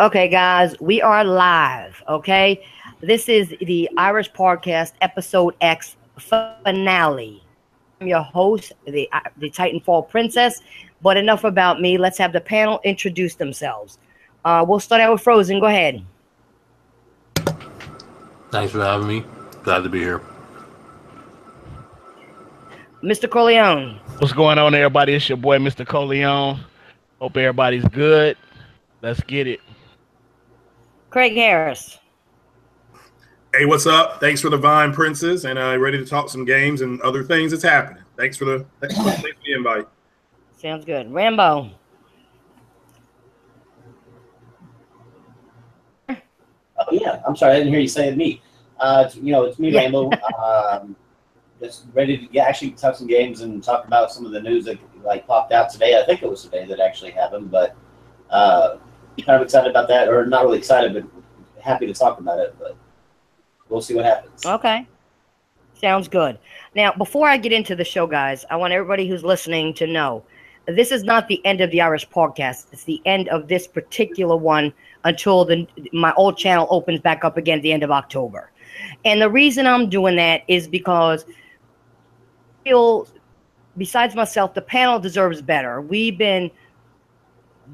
Okay, guys, we are live. Okay, this is the Irish Podcast Episode X finale. I'm your host, the Titanfall Princess. But enough about me. Let's have the panel introduce themselves. We'll start out with Frozen. Go ahead. Thanks for having me. Glad to be here. Mr. Corleone. What's going on, everybody? It's your boy, Mr. Corleone. Hope everybody's good. Let's get it. Craig Harris. Hey, what's up? Thanks for the Vine Princess, and ready to talk some games and other things that's happening. Thanks for the invite. Sounds good. Rambo. Oh yeah, I'm sorry, I didn't hear you say me. It's me, Rambo. Just ready to actually talk some games and talk about some of the news that popped out today. I think it was today that actually happened, but kind of excited about that, or not really excited, but happy to talk about it. But we'll see what happens. Okay, sounds good. Now, before I get into the show, guys, I want everybody who's listening to know this is not the end of the Irish podcast. It's the end of this particular one until my old channel opens back up again at the end of October. And the reason I'm doing that is because I feel, besides myself, the panel deserves better. We've been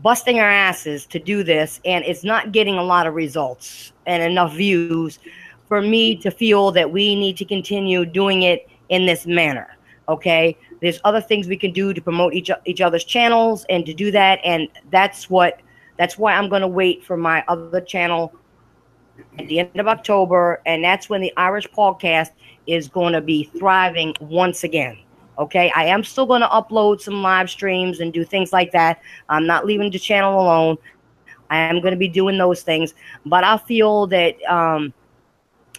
busting our asses to do this, and it's not getting a lot of results and enough views for me to feel that we need to continue doing it in this manner. Okay, there's other things we can do to promote each other's channels and to do that, and that's why I'm going to wait for my other channel at the end of October, and that's when the Irish Podcast is going to be thriving once again. Okay, I am still going to upload some live streams and do things like that. I'm not leaving the channel alone. I am going to be doing those things, but I feel that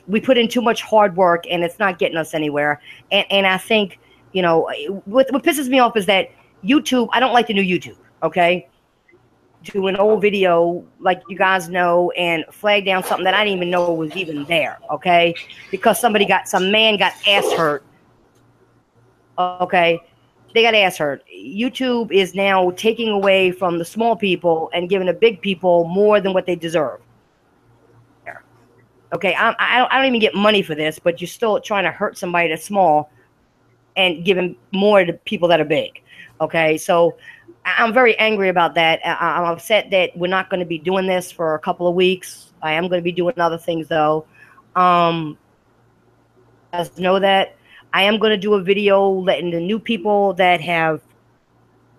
we put in too much hard work and it's not getting us anywhere. And I think, what pisses me off is that YouTube, I don't like the new YouTube, okay? Do an old video, like you guys know, and flag down something that I didn't even know was even there, okay? Because some man got ass hurt, okay? They got ass hurt. YouTube is now taking away from the small people and giving the big people more than what they deserve. Okay, I don't even get money for this, but you're still trying to hurt somebody that's small and giving more to people that are big. Okay, so I'm very angry about that. I'm upset that we're not going to be doing this for a couple of weeks. I am going to be doing other things, though. As know that I am going to do a video letting the new people that have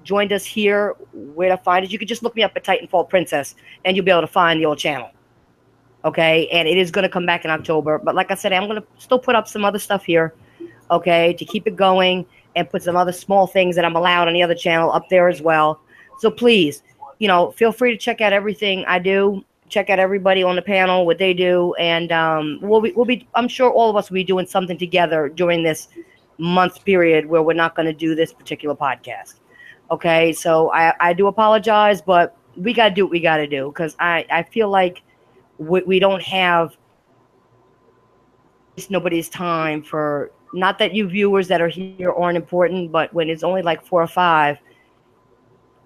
joined us here where to find it. You can just look me up at Titanfall Princess, and you'll be able to find the old channel. Okay, and it is going to come back in October. But like I said, I'm going to still put up some other stuff here, okay, to keep it going, and put some other small things that I'm allowed on the other channel up there as well. So please, feel free to check out everything I do. Check out everybody on the panel, what they do, and we'll be. I'm sure all of us will be doing something together during this month period where we're not going to do this particular podcast. Okay, so I do apologize, but we got to do what we got to do, because I feel like we don't have nobody's time for, not that you viewers that are here aren't important, but when it's only like 4 or 5,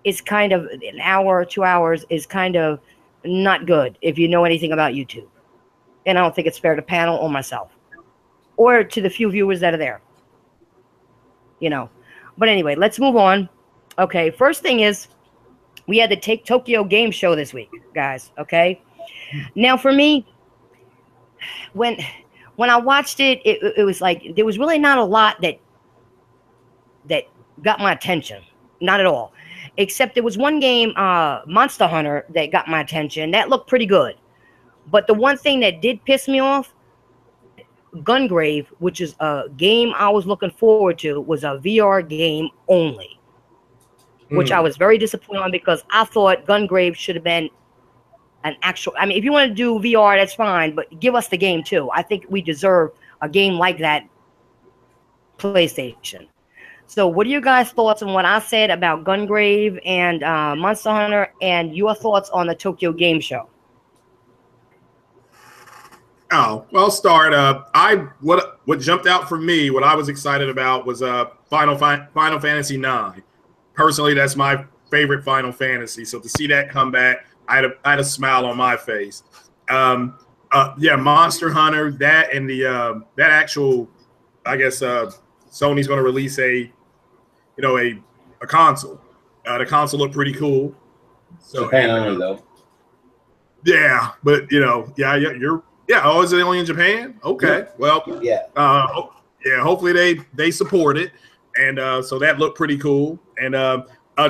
it's kind of an hour, 2 hours is kind of not good if you know anything about YouTube. And I don't think it's fair to panel or myself or to the few viewers that are there, But anyway, let's move on. Okay, first thing is we had the Tokyo Game Show this week, guys, okay? Now, for me, when I watched it, it was like there was really not a lot that got my attention. Not at all. Except there was one game, Monster Hunter, that got my attention. That looked pretty good. But the one thing that did piss me off, Gungrave, which is a game I was looking forward to, was a VR game only. Which I was very disappointed on, because I thought Gungrave should have been an actual, if you want to do VR, that's fine, but give us the game too. I think we deserve a game like that, PlayStation. So what are your guys' thoughts on what I said about Gungrave and Monster Hunter, and your thoughts on the Tokyo Game Show? Oh, well, I'll start. What jumped out for me, what I was excited about was Final Fantasy IX. Personally, that's my favorite Final Fantasy. So to see that come back, I had a smile on my face. Yeah, Monster Hunter, that and the that actual, I guess Sony's going to release a console. The console looked pretty cool. So Japan only though. Yeah, but you're Oh, is it only in Japan? Okay, yeah. Well, yeah. Hopefully they support it, and so that looked pretty cool. And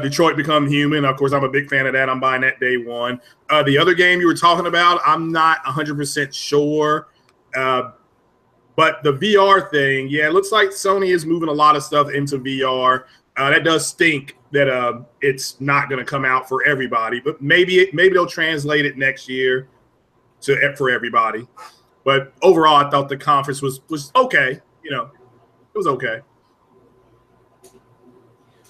Detroit Become Human. Of course, I'm a big fan of that. I'm buying that day one. The other game you were talking about, I'm not 100% sure. But the VR thing, yeah, it looks like Sony is moving a lot of stuff into VR. That does stink that it's not going to come out for everybody, but maybe they'll translate it next year for everybody. But overall, I thought the conference was okay. It was okay.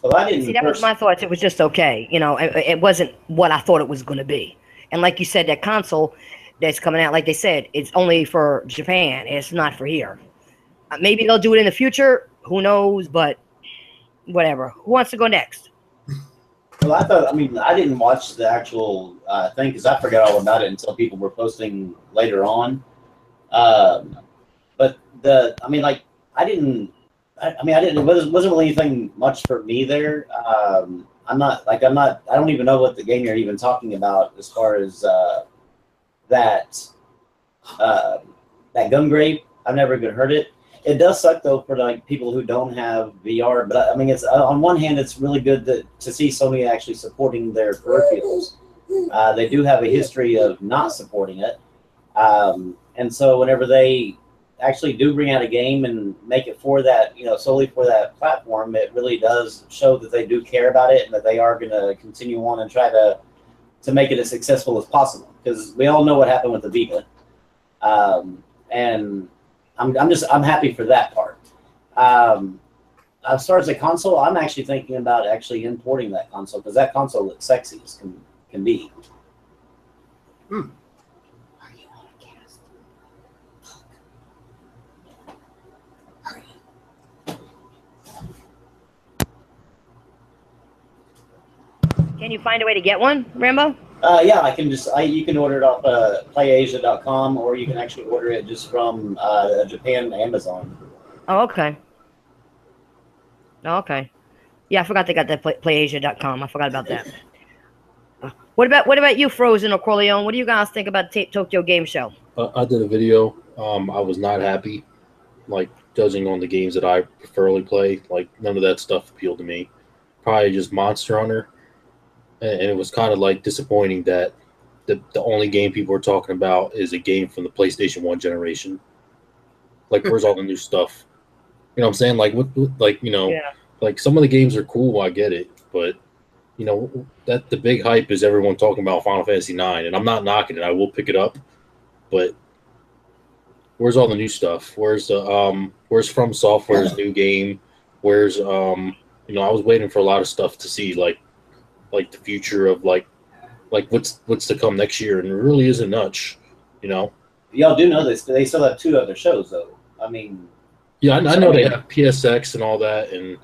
Well, I didn't see. That was my thoughts. It was just okay. It wasn't what I thought it was going to be. And like you said, that console that's coming out, like they said, it's only for Japan. It's not for here. Maybe they'll do it in the future. Who knows? But whatever. Who wants to go next? Well, I didn't watch the actual thing because I forgot all about it until people were posting later on. But it wasn't really anything much for me there. I don't even know what the game you're even talking about as far as that Gungrave. I've never even heard it. It does suck though for like people who don't have VR, but it's on one hand it's really good to see Sony actually supporting their peripherals. They do have a history of not supporting it, and so whenever they actually do bring out a game and make it for that, solely for that platform, it really does show that they do care about it and that they are going to continue on and try to make it as successful as possible. Because we all know what happened with the Vita, and I'm happy for that part. As far as the console, I'm actually thinking about actually importing that console because that console looks sexy as can be. Can you find a way to get one, Rambo? Yeah, you can order it off playasia.com, or you can actually order it just from Japan Amazon. Oh, okay. Yeah, I forgot they got that playasia.com. I forgot about that. What about you, Frozen or Corleone? What do you guys think about Tokyo Game Show? I did a video. I was not happy, judging on the games that I preferably play. None of that stuff appealed to me. Probably just Monster Hunter. And it was kind of disappointing that the only game people were talking about is a game from the PlayStation 1 generation. Where's all the new stuff? You know what I'm saying? Some of the games are cool, I get it. But, that the big hype is everyone talking about Final Fantasy 9. And I'm not knocking it. I will pick it up. But where's all the new stuff? Where's From Software's new game? Where's, I was waiting for a lot of stuff to see, the future of what's to come next year, and it really isn't much, Y'all do know this. They still have 2 other shows, though. Yeah, I know they have PSX and all that, and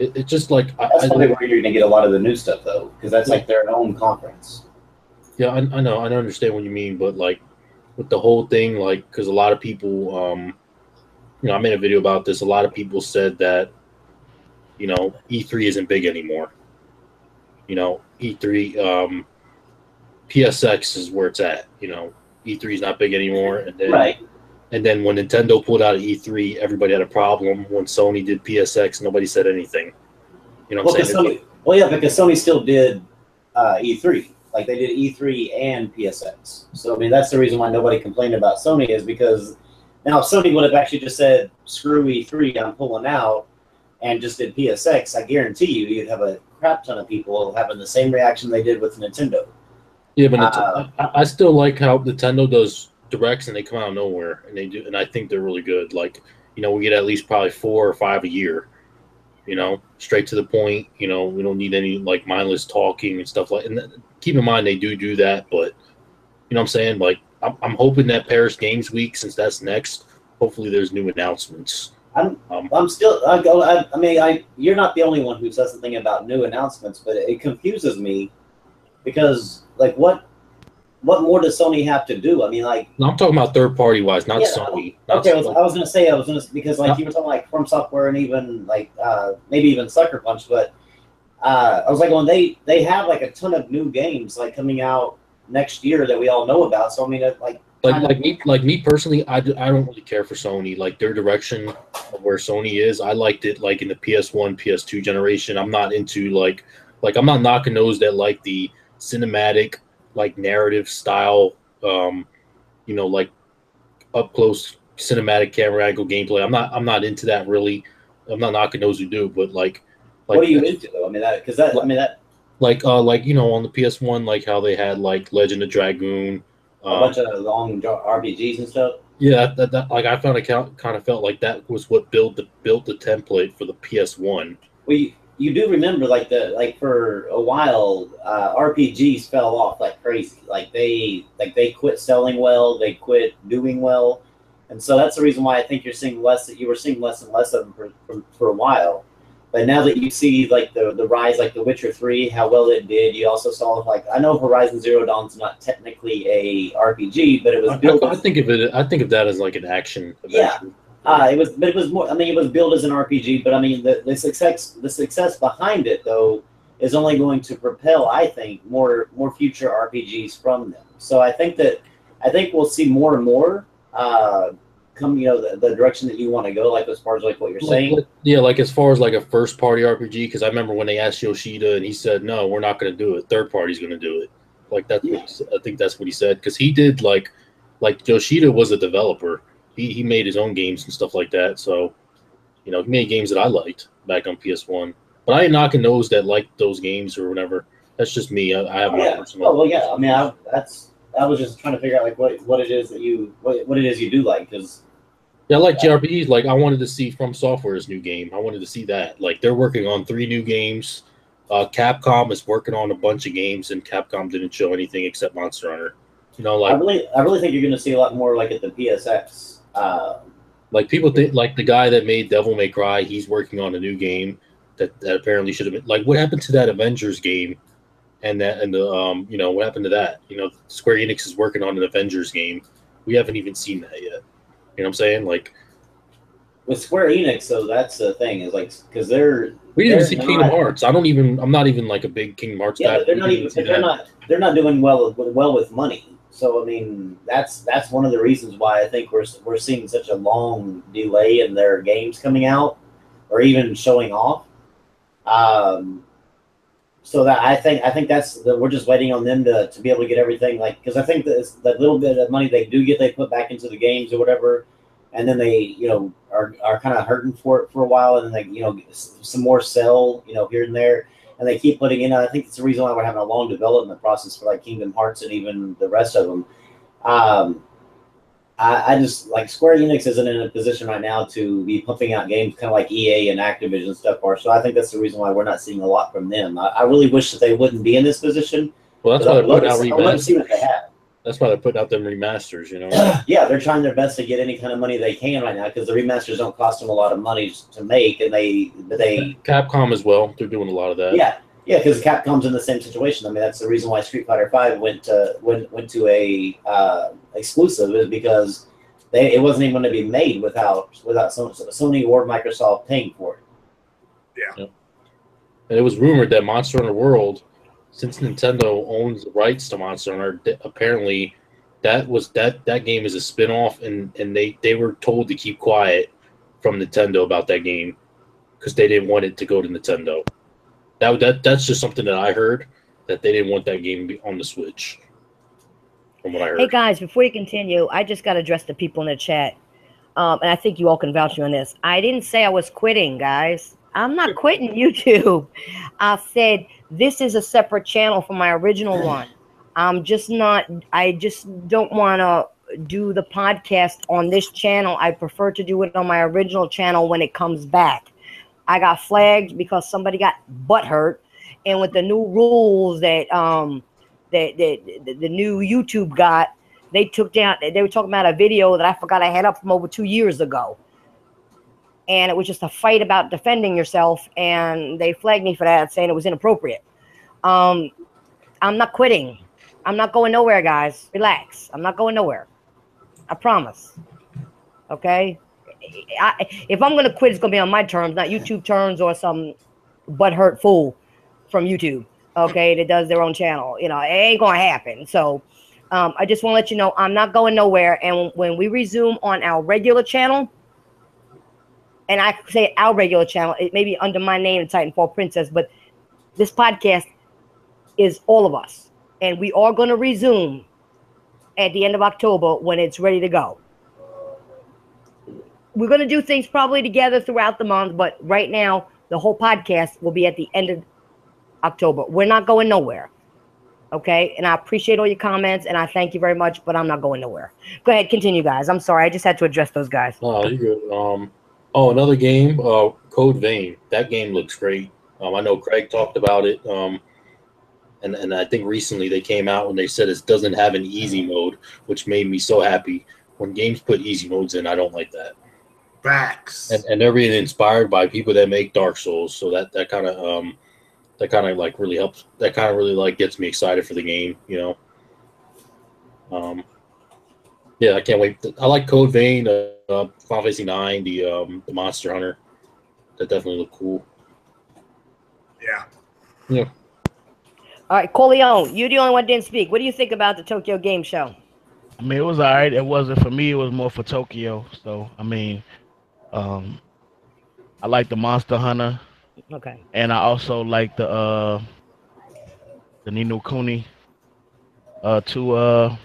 it's just that's probably where you're gonna get a lot of the new stuff, though, because that's their own conference. Yeah, I know, I understand what you mean, but with the whole thing, because a lot of people, I made a video about this. A lot of people said that, E3 isn't big anymore. E3, PSX is where it's at. E3 is not big anymore, and then right. And then when Nintendo pulled out of E3, everybody had a problem. When Sony did PSX, nobody said anything. You know what I'm saying? Because Sony still did E3. They did E3 and PSX. So that's the reason why nobody complained about Sony, is because now if Sony would have actually just said screw E3, I'm pulling out, and just did PSX, I guarantee you'd have a crap ton of people having the same reaction they did with Nintendo. Yeah, but I still like how Nintendo does directs and they come out of nowhere, and they do, and I think they're really good. We get at least probably 4 or 5 a year. Straight to the point. We don't need any mindless talking and stuff And keep in mind they do that, but you know what I'm saying. I'm hoping that Paris Games Week, since that's next, hopefully there's new announcements. I'm still. You're not the only one who says something about new announcements, but it confuses me because like what more does Sony have to do? I mean, like, No, I'm talking about third party wise, not yeah, Sony. Okay, I was gonna because like you were talking like From Software and even like maybe even Sucker Punch, but I was like, when they have like a ton of new games like coming out next year that we all know about. So I mean, like me personally, I don't really care for Sony. Like their direction of where Sony is, I liked it like in the PS1, PS2 generation. I'm not into like I'm not knocking those that like the cinematic like narrative style, like up close cinematic camera angle gameplay. I'm not into that really. I'm not knocking those who do, but like what are you into though? I mean that like on the PS1, like how they had like Legend of Dragoon, a bunch of long RPGs and stuff. Yeah, that like I found it kind of felt like that was what built the template for the PS1. Well, you do remember like for a while RPGs fell off like crazy. Like they quit selling well, they quit doing well, and so that's the reason why I think you were seeing less and less of them for a while. But now that you see like the rise, like The Witcher 3, how well it did, you also saw like I know Horizon Zero Dawn's not technically a RPG, but it was built. I think of that as like an action adventure. Yeah, it was more. I mean, it was built as an RPG, but I mean the success behind it though is only going to propel, I think, more future RPGs from them. So I think we'll see more and more. Come, the direction that you want to go, like as far as like what you're saying. Like as far as like a first party RPG, because I remember when they asked Yoshida and he said, "No, we're not going to do it. Third party's going to do it." Like that, yeah. I think that's what he said because he did like Yoshida was a developer. He made his own games and stuff like that. So, he made games that I liked back on PS1. But I ain't knocking those that like those games or whatever. That's just me. I have my personal. Oh well, yeah. I mean, I was just trying to figure out like what it is that you do like because. Yeah, I like JRPGs. Like, I wanted to see From Software's new game. I wanted to see that. Like, they're working on 3 new games. Capcom is working on a bunch of games, and Capcom didn't show anything except Monster Hunter. I really think you're going to see a lot more like at the PSX. Like people think, like the guy that made Devil May Cry, he's working on a new game that apparently should have been. Like, what happened to that Avengers game? And what happened to that? Square Enix is working on an Avengers game. We haven't even seen that yet. You know what I'm saying? Like with Square Enix, so that's the thing is like because we didn't even see Kingdom Hearts. I'm not even like a big Kingdom Hearts guy. They're not doing well with money. So I mean that's one of the reasons why I think we're seeing such a long delay in their games coming out or even showing off. So that I think we're just waiting on them to be able to get everything because I think that little bit of money they do get they put back into the games or whatever, and then they are kind of hurting for it for a while, and then they some more sell here and there, and they keep putting in. I think it's the reason why we're having a long development process for like Kingdom Hearts and even the rest of them. I just like Square Enix isn't in a position right now to be pumping out games kind of like EA and Activision stuff are. So I think that's the reason why we're not seeing a lot from them. I really wish that they wouldn't be in this position. Well, that's why they're putting out remasters. See what they have. That's why they're putting out them remasters, Yeah, they're trying their best to get any kind of money they can right now because the remasters don't cost them a lot of money to make, and they Capcom as well. They're doing a lot of that. Yeah, because Capcom's in the same situation. I mean, that's the reason why Street Fighter V went to a exclusive is because it wasn't even going to be made without Sony or Microsoft paying for it. Yeah. And it was rumored that Monster Hunter World, since Nintendo owns the rights to Monster Hunter, apparently that game is a spin-off, and they were told to keep quiet from Nintendo about that game because they didn't want it to go to Nintendo. That's just something that I heard, that they didn't want that game to be on the Switch. From what I heard. Hey guys, before you continue, I just got to address the people in the chat, and I think you all can vouch on this. I didn't say I was quitting, guys. I'm not quitting YouTube. I said this is a separate channel from my original one. I just don't want to do the podcast on this channel. I prefer to do it on my original channel when it comes back. I got flagged because somebody got butthurt, and with the new rules that the new YouTube got, they took down. They were talking about a video that I forgot I had up from over 2 years ago, and it was just a fight about defending yourself, and they flagged me for that, saying it was inappropriate. I'm not quitting. I'm not going nowhere, guys. Relax. I'm not going nowhere. I promise. Okay? If I'm going to quit, it's going to be on my terms, not YouTube terms or some butthurt fool from YouTube, okay, that does their own channel. You know, it ain't going to happen. So I just want to let you know I'm not going nowhere. And when we resume on our regular channel, and I say our regular channel, it may be under my name, Titanfall Princess, but this podcast is all of us. And we are going to resume at the end of October when it's ready to go. We're going to do things probably together throughout the month, but right now, the whole podcast will be at the end of October. We're not going nowhere. Okay? And I appreciate all your comments, and I thank you very much, but I'm not going nowhere. Go ahead, continue, guys. I'm sorry. I just had to address those guys. Oh, you're good. Another game, Code Vein. That game looks great. I know Craig talked about it. And I think recently they came out and they said it doesn't have an easy mode, which made me so happy. When games put easy modes in, I don't like that. Facts. And they're being inspired by people that make Dark Souls, so that kind of like really helps. That kind of really like gets me excited for the game, you know. Yeah, I can't wait. I like Code Vein, Final Fantasy 9, the Monster Hunter. That definitely look cool. Yeah. Yeah. All right, Corleone, you're the only one that didn't speak. What do you think about the Tokyo Game Show? I mean, it was all right. It wasn't for me. It was more for Tokyo. So, I mean, I like the Monster Hunter. Okay. And I also like the Ni no Kuni 2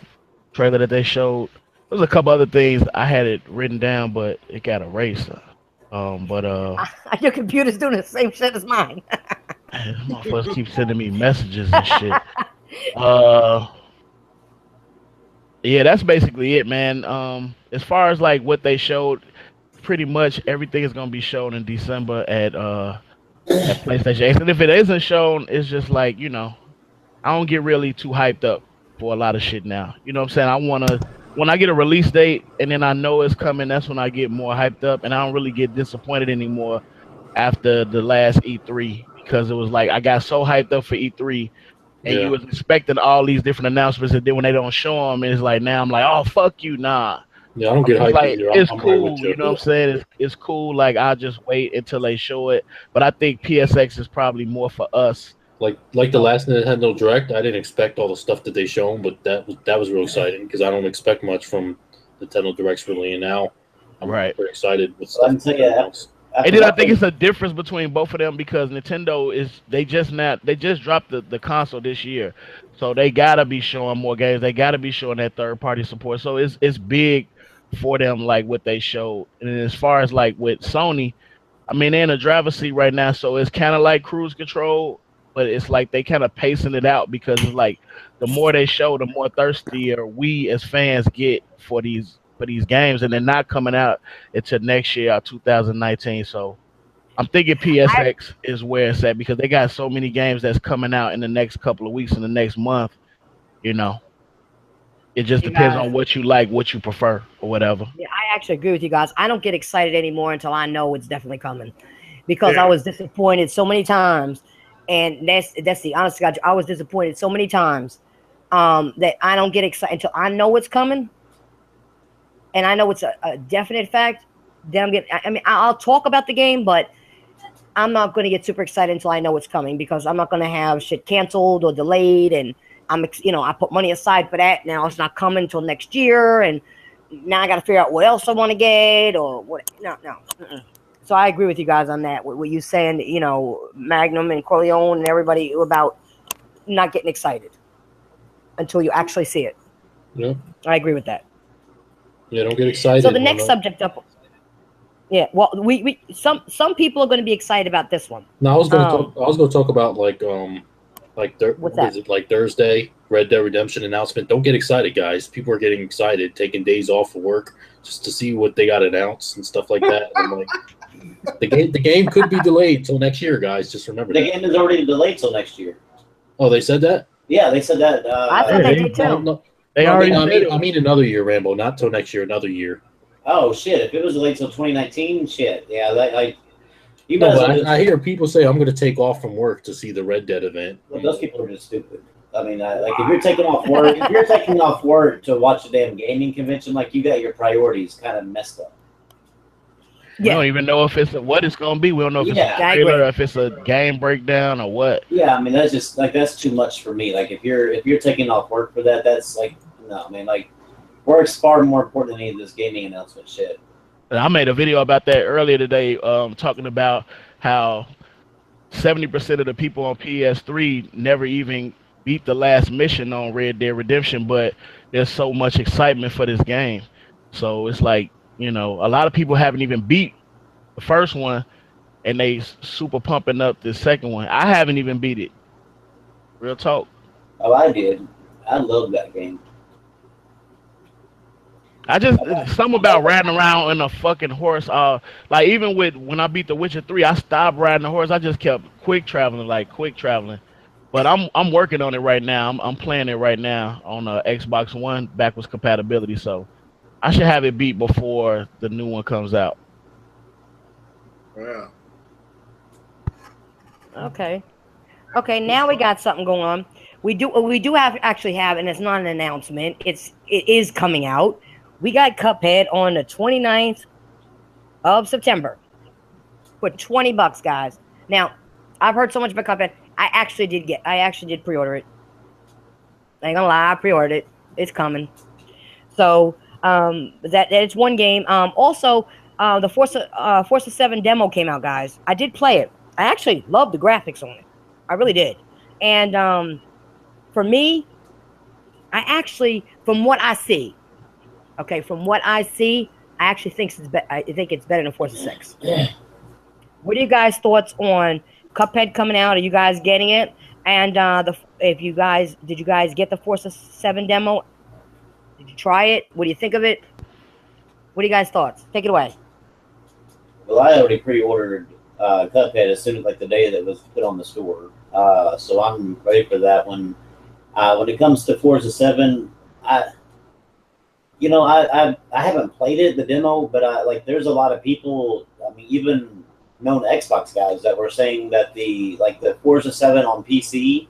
trailer that they showed. There's a couple other things. I had it written down, but it got erased. Your computer's doing the same shit as mine. Motherfuckers keep sending me messages and shit. Yeah, that's basically it, man. As far as like what they showed, pretty much everything is gonna be shown in December at PlayStation X. And if it isn't shown, it's just like, you know, I don't get really too hyped up for a lot of shit now. You know what I'm saying? When I get a release date and then I know it's coming, that's when I get more hyped up, and I don't really get disappointed anymore after the last E3, because it was like I got so hyped up for E3, and you was expecting all these different announcements, and then when they don't show them, it's like now I'm like, oh fuck you, nah. Yeah, I don't get hyped like, either. it's I'm cool, right you know what I'm saying? It's cool. Like, I'll just wait until they show it. But I think PSX is probably more for us. Like the last Nintendo Direct, I didn't expect all the stuff that they shown, but that was real exciting because I don't expect much from Nintendo Directs really, and now I'm pretty excited with stuff. And then I think it's a difference between both of them because Nintendo they just dropped the console this year, so they gotta be showing more games. They gotta be showing that third party support. So it's big for them, like what they showed. And as far as like with Sony, I mean, they're in a driver's seat right now, so it's kind of like cruise control, but it's like they kind of pacing it out because it's like the more they show, the more thirstier we as fans get for these games, and they're not coming out until next year, 2019. So I'm thinking PSX is where it's at because they got so many games that's coming out in the next couple of weeks, in the next month, you know. It just depends on what you like, what you prefer, or whatever. Yeah, I actually agree with you guys. I don't get excited anymore until I know it's definitely coming, because I was disappointed so many times, and that's the honest God. I was disappointed so many times that I don't get excited until I know it's coming, and I know it's a definite fact. Then I'll talk about the game, but I'm not going to get super excited until I know it's coming, because I'm not going to have shit canceled or delayed, and I put money aside for that. Now it's not coming until next year, and now I got to figure out what else I want to get or what. No. So I agree with you guys on that. What you saying, Magnum and Corleone and everybody about not getting excited until you actually see it. Yeah, I agree with that. Yeah, don't get excited. So the next subject up. Yeah, well, some people are going to be excited about this one. No, I was going to talk about what's that? Is it like Thursday, Red Dead Redemption announcement? Don't get excited, guys. People are getting excited, taking days off of work just to see what they got announced and stuff like that. And like, the game could be delayed till next year, guys. Just remember the game is already delayed till next year. Oh, they said that? Yeah, they said that. I thought they did too. I mean another year, Rambo. Not till next year. Another year. Oh shit! If it was delayed till 2019, shit. Yeah, I hear people say I'm going to take off from work to see the Red Dead event. Well, those people are just stupid. I mean, like if you're taking off work, to watch a damn gaming convention, like you got your priorities kind of messed up. We don't even know if what it's gonna be. We don't know if it's a trailer, if it's a game breakdown, or what. Yeah, I mean that's just like that's too much for me. Like if you're taking off work for that, that's like no. I mean like work's far more important than any of this gaming announcement shit. And I made a video about that earlier today, talking about how 70% of the people on PS3 never even beat the last mission on Red Dead Redemption, but there's so much excitement for this game. So it's like, you know, a lot of people haven't even beat the first one, and they super pumping up the second one. I haven't even beat it. Real talk. Oh, I did. I love that game. I just something about riding around in a fucking horse. Like even when I beat The Witcher 3, I stopped riding the horse. I just kept quick traveling. But I'm working on it right now. I'm playing it right now on Xbox One backwards compatibility. So I should have it beat before the new one comes out. Yeah. Okay. Now we got something going on. We do actually have, and it's not an announcement. It is coming out. We got Cuphead on the 29th of September for $20, guys. Now, I've heard so much about Cuphead. I actually did pre-order it. I ain't gonna lie, I pre-ordered it. It's coming. So that it's one game. Also, the Forza 7 demo came out, guys. I did play it. I actually loved the graphics on it. I really did. And for me, I actually, from what I see, I actually think it's better than Forza 6. What are you guys' thoughts on Cuphead coming out? Are you guys getting it? And did you guys get the Forza 7 demo? Did you try it? What do you think of it? What are you guys' thoughts? Take it away. Well, I already pre-ordered Cuphead as soon as like the day that it was put on the store, so I'm ready for that one. When it comes to Forza 7, I haven't played it, the demo, but like there's a lot of people, I mean, even known Xbox guys that were saying that the Forza 7 on PC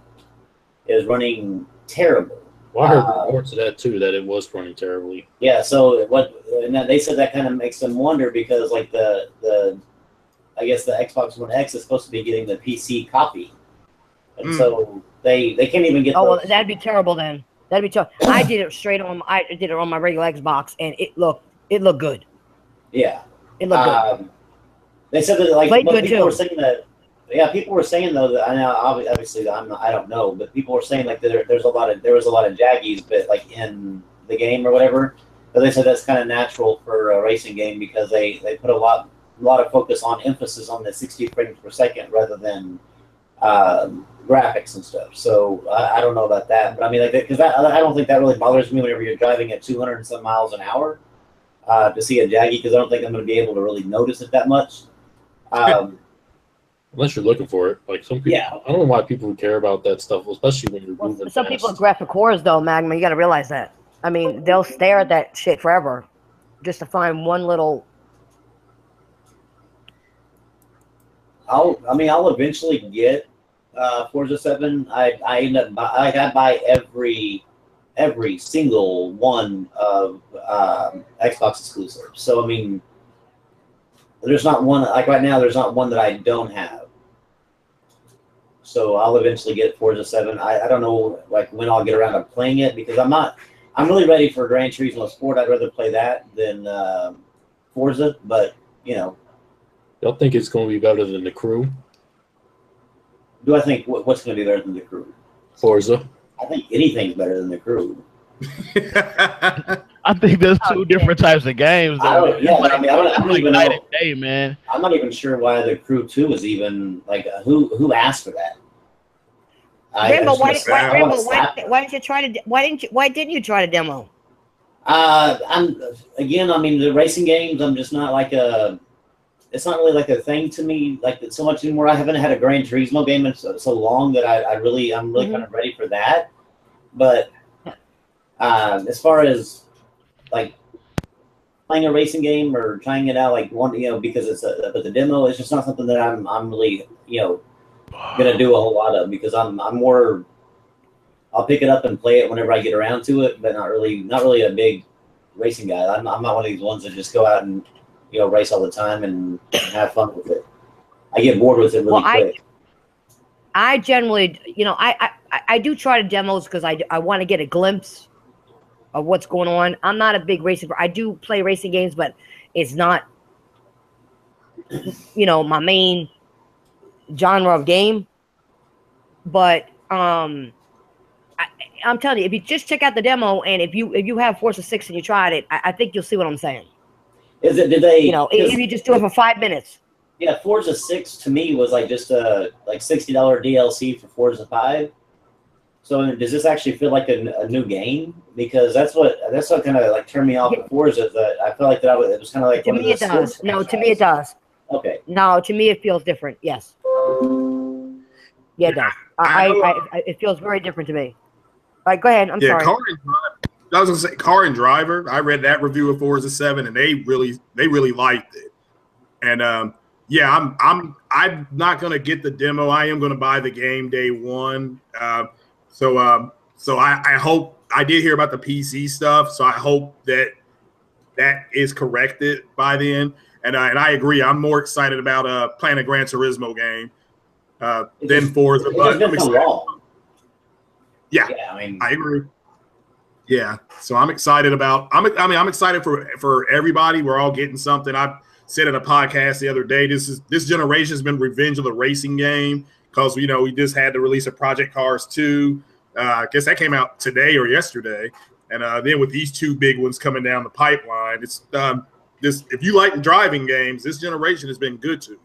is running terrible. Well, I heard reports of that too, that it was running terribly. Yeah, so they said that kind of makes them wonder because like I guess the Xbox One X is supposed to be getting the PC copy, and so they can't even get. Oh, well, that'd be terrible then. That'd be tough. I did it on my regular Xbox, and it looked good. Yeah, it looked good. They said that like people were saying that. Yeah, people were saying though that I know obviously I don't know, but people were saying like there was a lot of jaggies, but like in the game or whatever. But they said that's kind of natural for a racing game because they put a lot of focus on emphasis on the 60 frames per second rather than graphics and stuff. So I don't know about that, but I mean, like, because I don't think that really bothers me whenever you're driving at 200 and some miles an hour to see a jaggy, because I don't think I'm going to be able to really notice it that much. Unless you're looking for it, like some people. Yeah. I don't know why people care about that stuff, especially when you're moving. Some people are graphic cores, though, Magma. You got to realize that. I mean, they'll stare at that shit forever just to find one little. I'll eventually get Forza 7. I buy every single one of Xbox exclusives. So I mean, there's not one like right now. There's not one that I don't have. So I'll eventually get Forza 7. I don't know like when I'll get around to playing it because I'm really ready for Gran Turismo Sport. I'd rather play that than Forza, but you know. Y'all think it's going to be better than The Crew? Do I think what's going to be better than The Crew? Forza. I think anything's better than The Crew. I think there's two different types of games. Though. I'm not even sure why The Crew 2 is even like who asked for that. Rambo, why didn't you try to demo? I mean, the racing games. I'm just not like a. It's not really like a thing to me like so much anymore. I haven't had a Gran Turismo game in so long that I'm really kind of ready for that. But as far as like playing a racing game or trying it out, like because it's but the demo, it's just not something that I'm really gonna do a whole lot of because I'm more I'll pick it up and play it whenever I get around to it, but not really a big racing guy. I'm not one of these ones that just go out and race all the time and have fun with it. I get bored with it really quick. I generally, I do try to demos because I want to get a glimpse of what's going on. I'm not a big racing. I do play racing games, but it's not, my main genre of game. But I'm telling you, if you just check out the demo, and if you have Forza 6 and you tried it, I think you'll see what I'm saying. Is it? Did they? If you just do it for 5 minutes. Yeah, Forza 6 to me was like just a $60 DLC for Forza 5. So does this actually feel like a new game? Because that's what kind of like turned me off of Forza. That I felt like it was kind of like to me it does. No, to me it does. Okay. No, to me it feels different. Yes. Yeah, it does. It feels very different to me. All right, go ahead. I'm sorry. I was gonna say Car and Driver. I read that review of Forza 7, and they really liked it. And I'm not gonna get the demo. I am gonna buy the game day one. So I hope I did hear about the PC stuff. So I hope that is corrected by then. And I agree. I'm more excited about playing a Gran Turismo game than Forza. But I'm excited. Yeah, I agree. Yeah, so I'm excited about. I'm excited for everybody. We're all getting something. I said in a podcast the other day. This generation has been revenge of the racing game because we just had the release of Project Cars 2. I guess that came out today or yesterday, and then with these two big ones coming down the pipeline, it's if you like driving games, this generation has been good to you.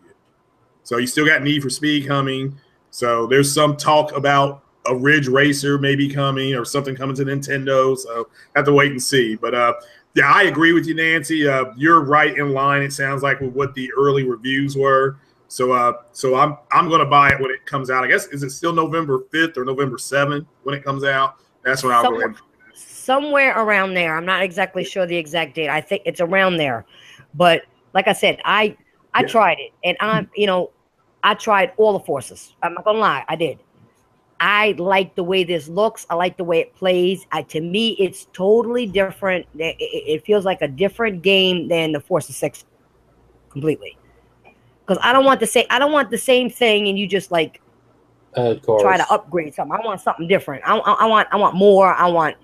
So you still got Need for Speed coming. So there's some talk about a Ridge Racer maybe coming or something coming to Nintendo. So have to wait and see. But yeah, I agree with you, Nancy. You're right in line. It sounds like with what the early reviews were. So I'm going to buy it when it comes out. I guess is it still November 5th or November 7th when it comes out? That's when I'll go ahead. Somewhere around there. I'm not exactly sure the exact date. I think it's around there. But like I said, I tried it, and I tried all the Forces. I'm not gonna lie, I did. I like the way this looks. I like the way it plays. To me, it's totally different. It feels like a different game than the Forza 6 completely. Because I don't want the same thing, and you just like try to upgrade something. I want something different. I want more. I want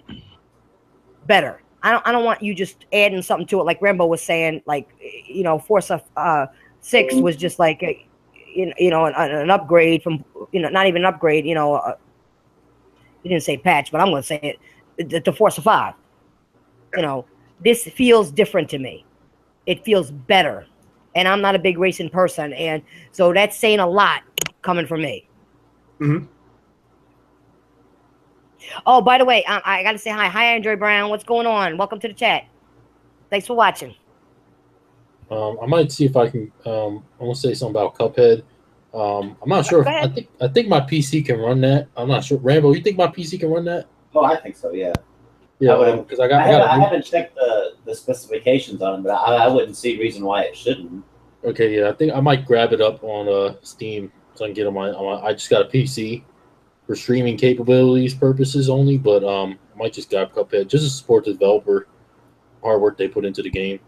better. I don't want you just adding something to it, like Rambo was saying. Like Forza 6 was just like an upgrade from not even an upgrade. You didn't say patch, but I'm going to say it. The Forza 5. This feels different to me. It feels better, and I'm not a big racing person, and so that's saying a lot coming from me. Mm-hmm. Oh, by the way, I got to say hi. Hi, Andre Brown. What's going on? Welcome to the chat. Thanks for watching. I might see if I can. I want to say something about Cuphead. I'm not sure. I think my PC can run that. I'm not sure. Rambo, you think my PC can run that? Oh, I think so. Yeah. Yeah, because I haven't checked the specifications on it, but I wouldn't see a reason why it shouldn't. Okay, yeah, I think I might grab it up on Steam so I can get on my. I just got a PC for streaming capabilities purposes only, but I might just grab Cuphead just to support the developer hard work they put into the game.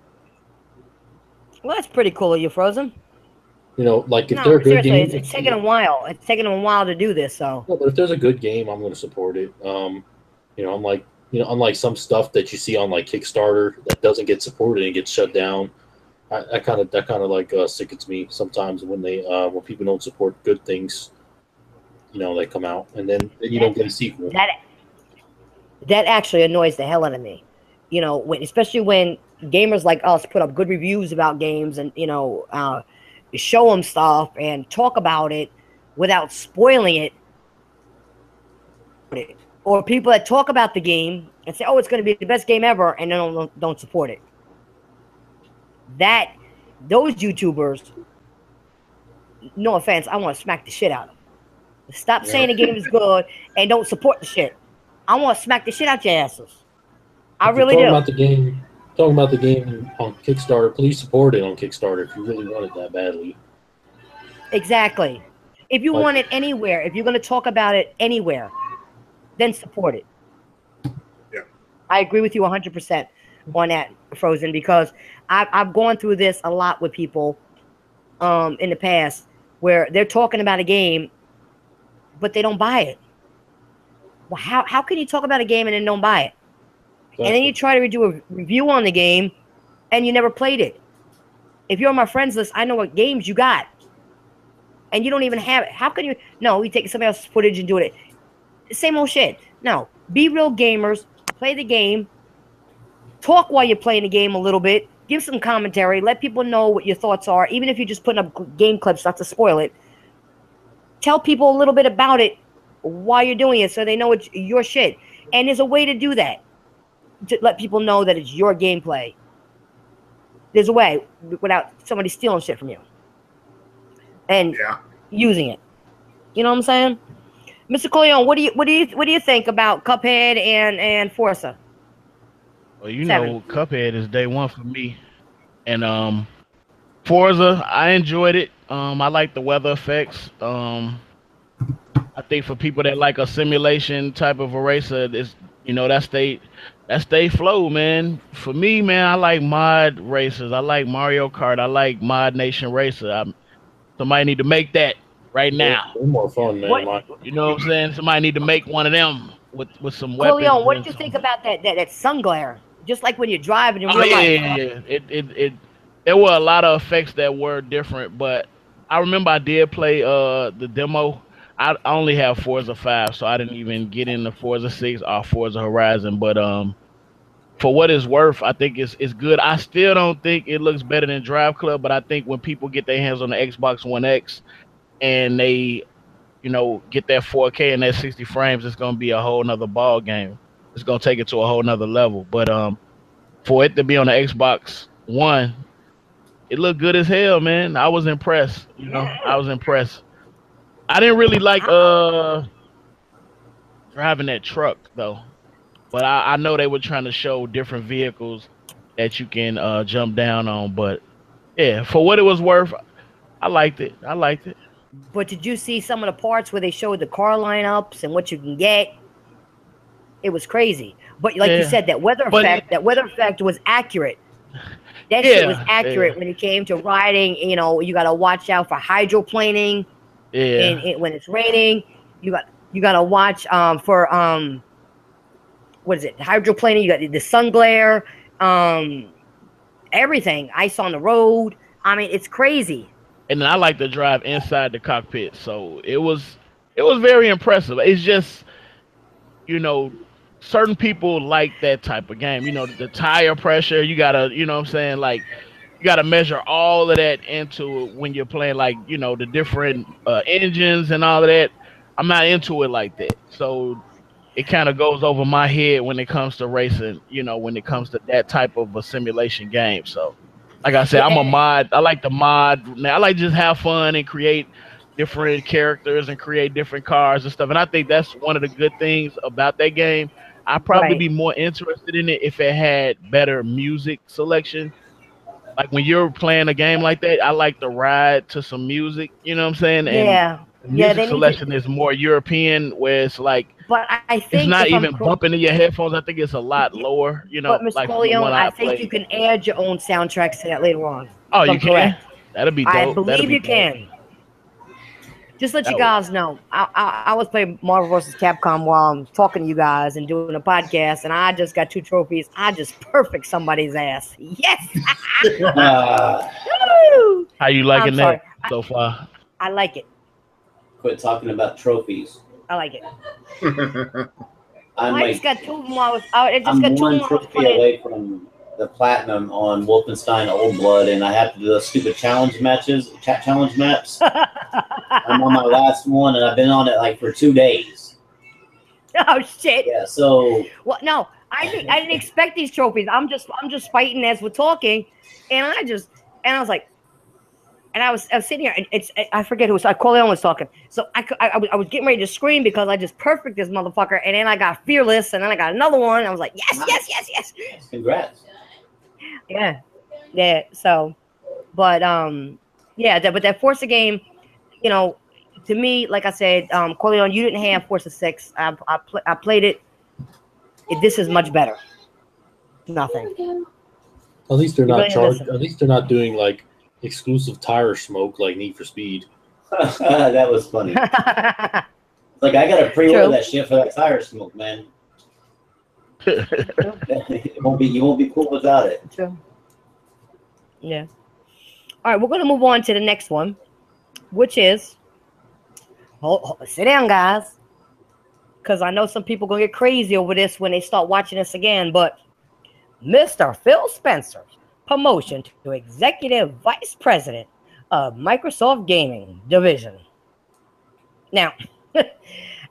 Well, that's pretty cool of you, Frozen. Like if they're a good game, it's taking a while. It's taking them a while to do this. So, no, but if there's a good game, I'm going to support it. Unlike some stuff that you see on like Kickstarter that doesn't get supported and gets shut down. That kind of like sickens me sometimes when when people don't support good things. They come out and then you don't get a sequel. That actually annoys the hell out of me. Especially when gamers like us put up good reviews about games and show them stuff and talk about it without spoiling it. Or people that talk about the game and say, "Oh, it's going to be the best game ever," and then don't support it. Those YouTubers, no offense, I want to smack the shit out of them. Stop saying the game is good and don't support the shit. I want to smack the shit out your asses. I really do. Talking about the game on Kickstarter, please support it on Kickstarter if you really want it that badly. Exactly. If you want it anywhere, if you're going to talk about it anywhere, then support it. Yeah. I agree with you 100% on that, Frozen, because I've gone through this a lot with people in the past where they're talking about a game, but they don't buy it. Well, how can you talk about a game and then don't buy it? Exactly. And then you try to do a review on the game and you never played it. If you're on my friends list, I know what games you got. And you don't even have it. How can you? No, we take somebody else's footage and do it. Same old shit. No, be real gamers. Play the game. Talk while you're playing the game a little bit. Give some commentary. Let people know what your thoughts are. Even if you're just putting up game clips, not to spoil it. Tell people a little bit about it while you're doing it so they know it's your shit. And there's a way to do that. To let people know that it's your gameplay. There's a way without somebody stealing shit from you. And using it. You know what I'm saying? Mr. Corleone, what do you think about Cuphead and Forza? Well, you know, Cuphead is day one for me. And Forza, I enjoyed it. I like the weather effects. I think for people that like a simulation type of a racer, it's, you know, that's they flow, man. For me, man, I like mod racers. I like Mario Kart. I like Mod Nation Racer. Somebody need to make that right now. They're more fun, man. You know what I'm saying? Somebody need to make one of them with some weapons. Corleone, what do you think about that sun glare? Just like when you're driving in real life. Yeah. There were a lot of effects that were different, but I remember I did play the demo. I only have Forza 5, so I didn't even get into Forza 6 or Forza Horizon. But for what it's worth, I think it's good. I still don't think it looks better than Drive Club, but I think when people get their hands on the Xbox One X and they, you know, get that 4K and that 60 frames, it's gonna be a whole nother ball game. It's gonna take it to a whole nother level. But for it to be on the Xbox One, it looked good as hell, man. I was impressed. You know, I was impressed. I didn't really like driving that truck though, but I know they were trying to show different vehicles that you can jump down on. But yeah, for what it was worth, I liked it. But did you see some of the parts where they showed the car lineups and what you can get? It was crazy. But like you said, that weather effect was accurate. That shit was accurate when it came to riding. You know, you got to watch out for hydroplaning. Yeah. When it's raining, you got to watch for what is it? Hydroplaning. You got the sun glare. Everything. Ice on the road. I mean, it's crazy. And then I like to drive inside the cockpit, so it was very impressive. It's just, you know, certain people like that type of game. You know, the tire pressure, you gotta, you know what I'm saying, like you gotta measure all of that into it when you're playing, like, you know, the different engines and all of that. I'm not into it like that. So it kind of goes over my head when it comes to racing, you know, when it comes to that type of a simulation game. So like I said, I'm a mod. I like the mod. Now I like to just have fun and create different characters and create different cars and stuff. And I think that's one of the good things about that game. I'd probably be more interested in it if it had better music selection. Like when you're playing a game like that, I like to ride to some music, you know what I'm saying? And the music selection is more European, where it's like, but I think it's not even bumping in your headphones. I think it's a lot lower, you know. But Mr. Corleone, I think you can add your own soundtracks to that later on. Oh, you can? Correct. That'd be dope. I believe you can. Just let you guys know, I was playing Marvel vs. Capcom while I'm talking to you guys and doing a podcast, and I just got 2 trophies. I just perfect somebody's ass. Yes. How you liking that so far? I like it. Quit talking about trophies. I like it. I just got 2 of them. I'm one trophy away from the platinum on Wolfenstein Old Blood, and I have to do those stupid challenge maps. I'm on my last one, and I've been on it like for 2 days. Oh shit! Yeah. So. Well, no, I didn't expect these trophies. I'm just fighting as we're talking, and I was like, and I was sitting here, and I forget who was. Corleone was talking, so I was getting ready to scream because I just perfect this motherfucker, and then I got fearless, and then I got another one. And I was like, yes. Congrats. Yeah. So, but but that Forza game, you know, to me, like I said, Corleone, you didn't have Forza 6. I played it. This is much better. Nothing. At least they're not really charged. listen. At least they're not doing like exclusive tire smoke like Need for Speed. That was funny. Like I gotta pre-order that shit for that tire smoke, man. You won't be cool without it. True. Yeah. All right, we're gonna move on to the next one, which is sit down, guys, because I know some people gonna get crazy over this when they start watching this again. But Mr. Phil Spencer's promotion to Executive Vice President of Microsoft Gaming Division. Now,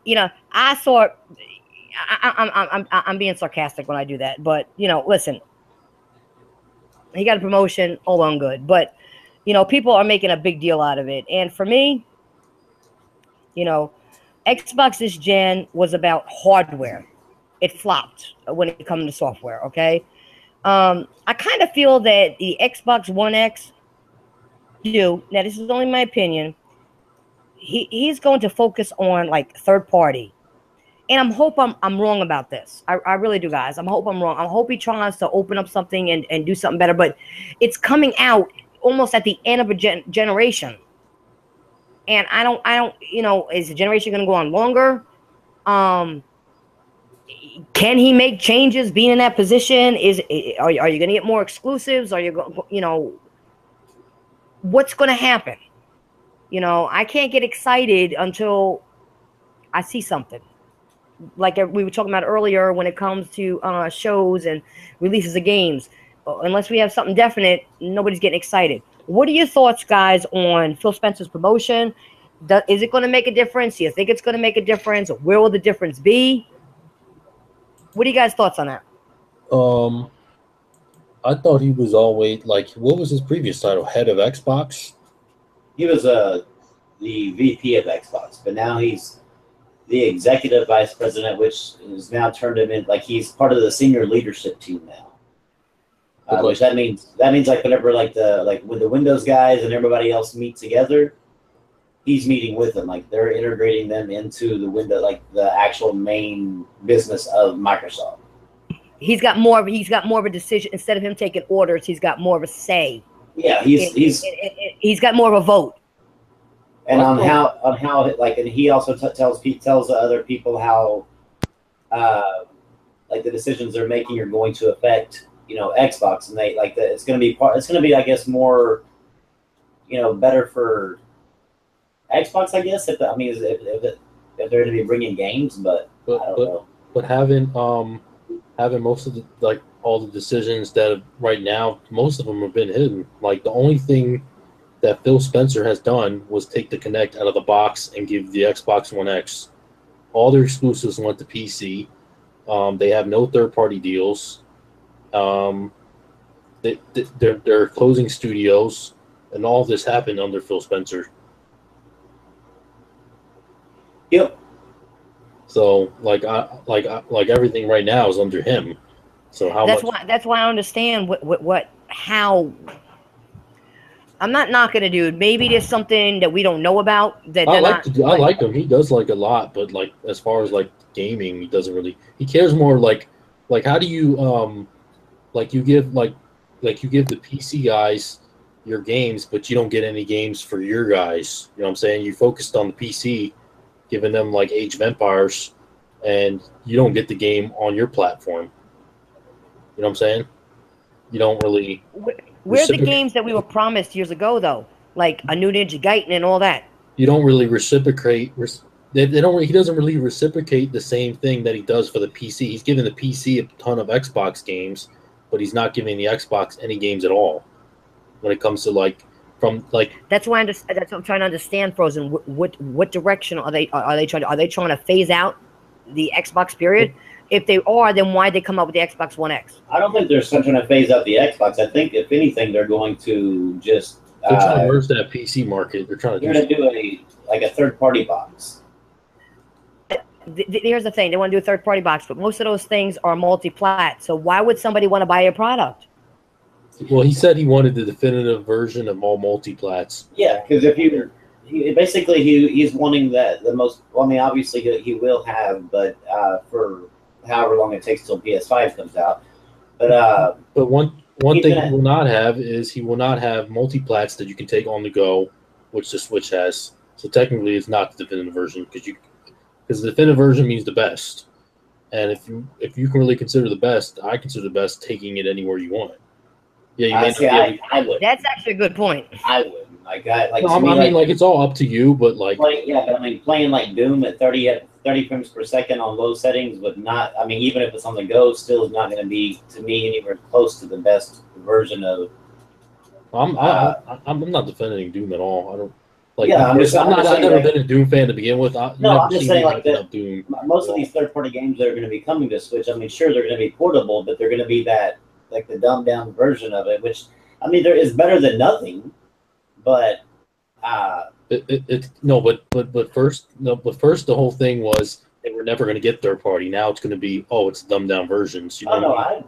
you know, I saw. I'm being sarcastic when I do that, but you know, listen, he got a promotion, all on good, but you know, people are making a big deal out of it, and for me, you know, Xbox this gen was about hardware. It flopped when it comes to software. Okay, I kind of feel that the Xbox One X, now this is only my opinion, he's going to focus on like third party. And I hope I'm wrong about this. I really do, guys. I hope I'm wrong. I hope he tries to open up something and do something better. But it's coming out almost at the end of a generation. And I don't, you know, is the generation going to go on longer? Can he make changes being in that position? Are you going to get more exclusives? Are you, you know, what's going to happen? You know, I can't get excited until I see something. Like we were talking about earlier, when it comes to shows and releases of games, unless we have something definite, nobody's getting excited. What are your thoughts, guys, on Phil Spencer's promotion? Is it going to make a difference? Do you think it's going to make a difference? Where will the difference be? What are you guys' thoughts on that? I thought he was always like, what was his previous title? Head of Xbox? He was the VP of Xbox, but now he's the executive vice president, which is now turned him in, like he's part of the senior leadership team now. Which that means like whenever like when the Windows guys and everybody else meet together, he's meeting with them. Like they're integrating them into the window, like the actual main business of Microsoft. He's got more of a decision. Instead of him taking orders, he's got more of a say. Yeah, he's got more of a vote. And on how like, and he also tells the other people how like the decisions they're making are going to affect, you know, Xbox, and they like that it's going to be I guess more, you know, better for Xbox, I guess, if they're going to be bringing games, but I don't know. But having most of the, like, all the decisions that right now, most of them have been hidden. Like the only thing that Phil Spencer has done was take the Kinect out of the box and give the Xbox One X. All their exclusives went to PC. They have no third-party deals. They're closing studios, and all this happened under Phil Spencer. Yep. So like everything right now is under him. So that's why I understand how. I'm not knocking a dude. Maybe there's something that we don't know about that I like him. He does like a lot, but like as far as like gaming, he doesn't really. He cares more like how do you like you give the PC guys your games, but you don't get any games for your guys. You know what I'm saying? You focused on the PC, giving them like Age of Empires, and you don't get the game on your platform. You know what I'm saying? You don't really. Where are the games that we were promised years ago, though? Like a new Ninja Gaiden and all that. You don't really reciprocate. He doesn't really reciprocate the same thing that he does for the PC. He's giving the PC a ton of Xbox games, but he's not giving the Xbox any games at all. When it comes to that's why that's what I'm trying to understand, Frozen. What direction are they trying to phase out the Xbox period? If they are, then why'd they come up with the Xbox One X? I don't think they're trying to phase out the Xbox. I think, if anything, they're going to just... They're trying to merge that PC market. They're trying to do a third-party box. Here's the thing. They want to do a third-party box, but most of those things are multi-plat. So why would somebody want to buy your product? Well, he said he wanted the definitive version of all multi-plats. Yeah, because if he's wanting the most. Well, I mean, obviously he will have, but for however long it takes till PS5 comes out. But one thing he will not have is he will not have multi-plats that you can take on the go, which the Switch has. So technically, it's not the definitive version because the definitive version means the best. And if you can really consider the best, I consider the best taking it anywhere you want. Yeah, you may not be able I would. That's actually a good point. I would. It's all up to you, but but I mean, playing like Doom at 30 frames per second on low settings would not. I mean, even if it's on the go, still is not going to be to me anywhere close to the best version of. I'm not defending Doom at all. I don't. I've never been a Doom fan to begin with. I'm just saying like that. Doom. Most of these third-party games that are going to be coming to Switch, I mean, sure they're going to be portable, but they're going to be that like the dumbed-down version of it, which I mean, there is better than nothing. But first the whole thing was they were never going to get third party. Now it's going to be it's dumbed down versions. You know I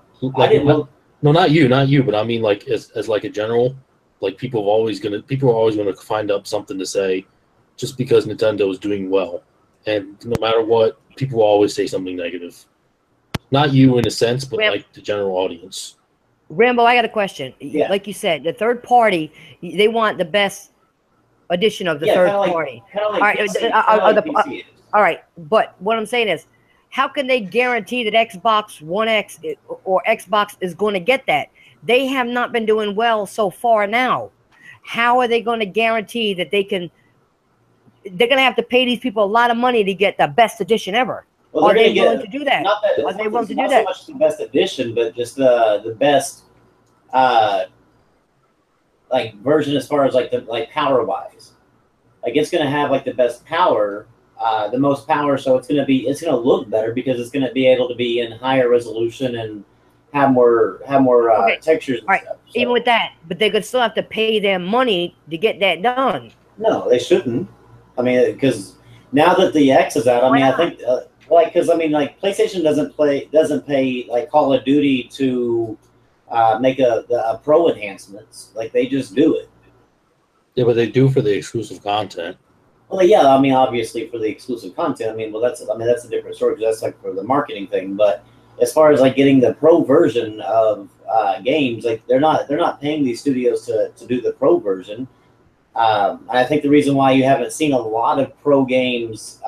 didn't know. No, not you, but I mean like as like a general, like people are always going to find up something to say, just because Nintendo is doing well, and no matter what, people will always say something negative. Not you in a sense, but like the general audience. Rambo, I got a question. Yeah. Like you said, the third party, they want the best edition of the third party. All right, but what I'm saying is, how can they guarantee that Xbox One X or Xbox is going to get that? They have not been doing well so far now. How are they going to guarantee that they can? They're going to have to pay these people a lot of money to get the best edition ever. Well, are they willing to do that? Are they willing to do that? Not so much the best edition, but just the best like version as far as like power wise. Like it's going to have like the best power, the most power, so it's going to look better because it's going to be able to be in higher resolution and have more textures. And stuff. So, even with that, but they could still have to pay them money to get that done. No, they shouldn't. I mean, because now that the X is out, I mean, I think. Because I mean, like PlayStation doesn't pay like Call of Duty to make a pro enhancements. Like they just do it. Yeah, but they do for the exclusive content. Well, yeah, I mean, obviously for the exclusive content. I mean, that's a different story because that's like for the marketing thing. But as far as like getting the pro version of games, like they're not paying these studios to do the pro version. I think the reason why you haven't seen a lot of pro games.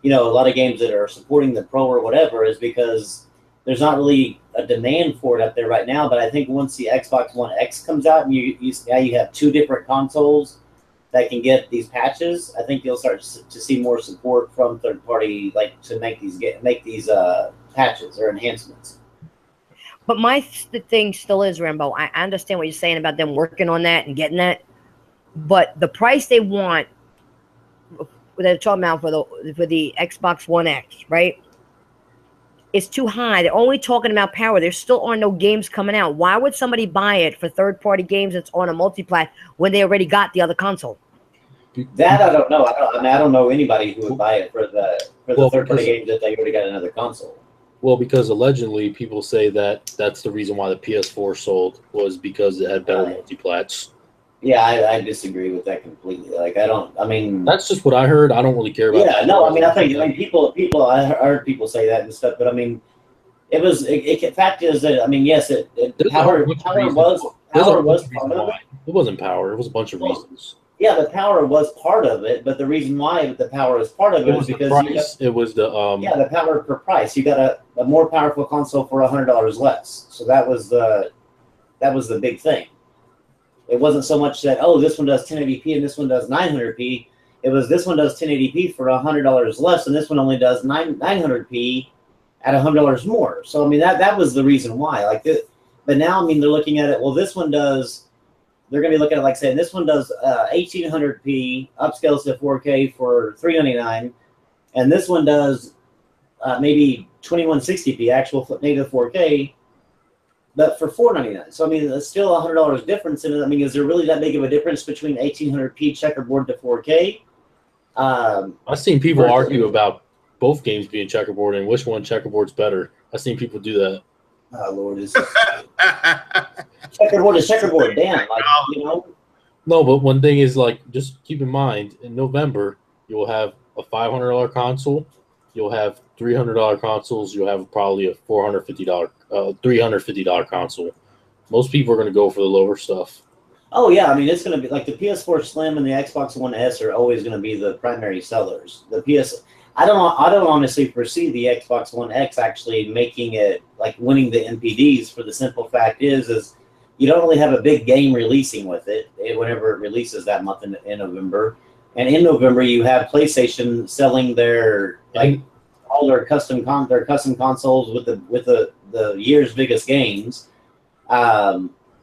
A lot of games that are supporting the pro or whatever is because there's not really a demand for it up there right now. But I think once the Xbox One X comes out and you have two different consoles that can get these patches, I think you'll start to see more support from third party like to make these patches or enhancements. But my thing still is, Rambo, I understand what you're saying about them working on that and getting that, but the price they want. They're talking about for the Xbox One X, right? It's too high. They're only talking about power. There still are no games coming out. Why would somebody buy it for third-party games that's on a multiplat when they already got the other console? That I don't know. I don't know anybody who would buy it for the third-party games that they already got another console. Well, because allegedly people say that that's the reason why the PS4 sold was because it had better multiplats. Yeah, I disagree with that completely. Like, that's just what I heard. I don't really care about. Yeah, no, people. I heard people say that and stuff, but I mean, it fact is that yes, power was part of it. It wasn't power. It was a bunch of reasons. Yeah, the power was part of it, but the reason why the power is part of it is because it was the the power per price. You got a more powerful console for $100 less. So that was the big thing. It wasn't so much that this one does 1080p and this one does 900p. It was this one does 1080p for $100 less, and this one only does 900p at $100 more. So I mean that was the reason why. Like this, but now I mean they're looking at it. Well, this one does. They're going to be looking at it like saying this one does 1800p, upscales to 4K for $399, and this one does maybe 2160p, actual native 4K. But for $499, so I mean, it's still $100 difference. And I mean, is there really that big of a difference between 1800p checkerboard to 4K? I've seen people argue about both games being checkerboard and which one checkerboard's better. I've seen people do that. Oh Lord, is checkerboard is checkerboard. Damn, like No, but one thing is like just keep in mind in November you'll have a $500 console, you'll have $300 consoles, you'll have probably a $350 console. Most people are going to go for the lower stuff. Oh yeah, I mean it's going to be like the PS4 Slim and the Xbox One S are always going to be the primary sellers. I don't honestly foresee the Xbox One X actually making it like winning the NPDs. For the simple fact is you don't really have a big game releasing with it whenever it releases that month in November. And in November, you have PlayStation selling their all their custom consoles with the year's biggest games.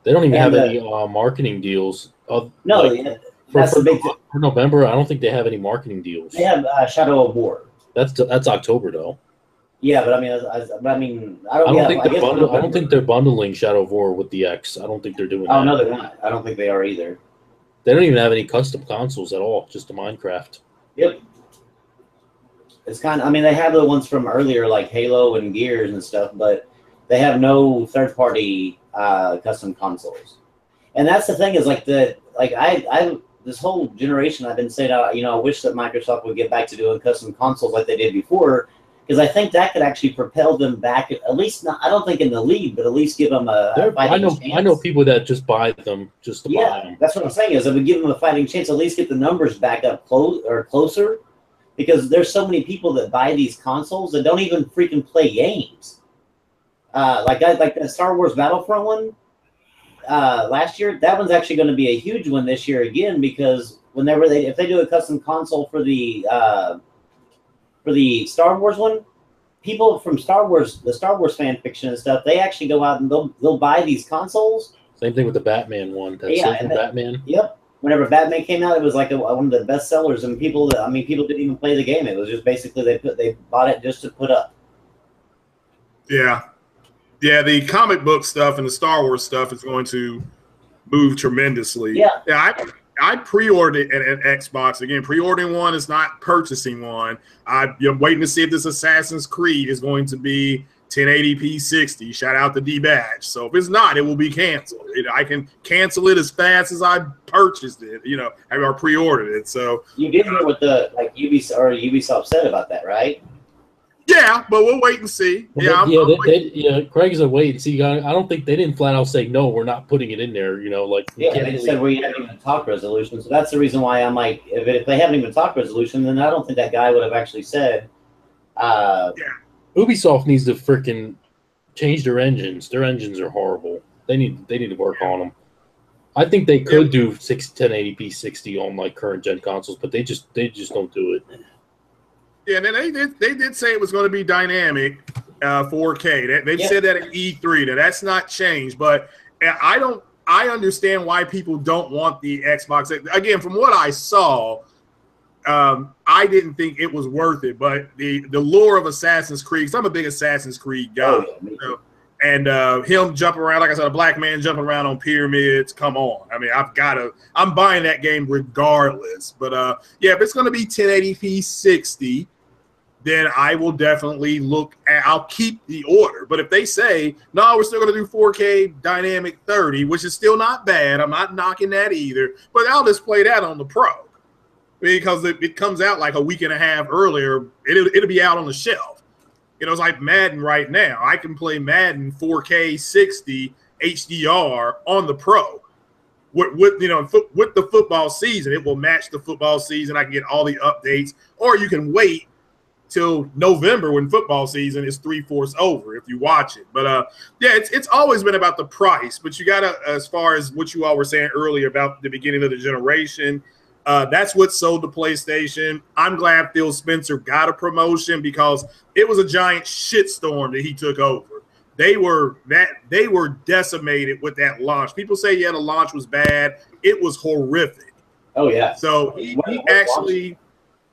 They don't even have any marketing deals. That's a big for November. I don't think they have any marketing deals. They have Shadow of War. That's October though. Yeah, but I don't think they're bundling Shadow of War with the X. I don't think they're doing that. Oh no, they're not. I don't think they are either. They don't even have any custom consoles at all. Just the Minecraft. Yep. It's kind of. I mean, they have the ones from earlier, like Halo and Gears and stuff, but they have no third-party custom consoles. And that's the thing is I this whole generation I've been saying, I wish that Microsoft would get back to doing custom consoles like they did before, because I think that could actually propel them back. At least not, I don't think in the lead, but at least give them a fighting chance. I know people that just buy them just to buy them. That's what I'm saying is it would give them a fighting chance. At least get the numbers back up closer, because there's so many people that buy these consoles that don't even freaking play games. Like the Star Wars Battlefront one last year, that one's actually going to be a huge one this year again, because if they do a custom console for the Star Wars one, people from the Star Wars fan fiction and stuff, they actually go out and they'll buy these consoles. Same thing with the Batman one. Batman. Yep. Whenever Batman came out, it was like one of the best sellers, and people didn't even play the game. It was just basically they bought it just to put up. Yeah. Yeah, the comic book stuff and the Star Wars stuff is going to move tremendously. Yeah, I pre-ordered an Xbox. Again, pre-ordering one is not purchasing one. I'm waiting to see if this Assassin's Creed is going to be 1080p 60. Shout out to D-Badge. So if it's not, it will be canceled. I can cancel it as fast as I purchased it. I pre-ordered it. So you did hear what Ubisoft said about that, right? Yeah, but we'll wait and see. Craig's a wait and see. I don't think they didn't flat out say no. We're not putting it in there. They said we haven't even talked resolution. So that's the reason why I'm like, if they haven't even talked resolution, then I don't think that guy would have actually said. Ubisoft needs to freaking change their engines. Their engines are horrible. They need to work on them. I think they could do 1080p 60 on like current gen consoles, but they just don't do it. Yeah, and then they did say it was going to be dynamic 4K. They've said that at E3. Now that's not changed, but I understand why people don't want the Xbox. Again, from what I saw, I didn't think it was worth it. But the lore of Assassin's Creed, because I'm a big Assassin's Creed guy, and him jumping around, like I said, a black man jumping around on pyramids. Come on, I mean, I'm buying that game regardless. But if it's going to be 1080p 60. Then I will definitely I'll keep the order. But if they say, no, we're still going to do 4K dynamic 30, which is still not bad. I'm not knocking that either. But I'll just play that on the Pro. Because it comes out like a week and a half earlier. It'll be out on the shelf. It's like Madden right now. I can play Madden 4K 60 HDR on the Pro. With the football season, it will match the football season. I can get all the updates. Or you can wait till November when football season is 3/4 over if you watch it. But it's always been about the price. But you gotta, as far as what you all were saying earlier about the beginning of the generation, that's what sold the PlayStation. I'm glad Phil Spencer got a promotion because it was a giant shitstorm that he took over. They were decimated with that launch. People say the launch was bad. It was horrific. Oh yeah. So he actually.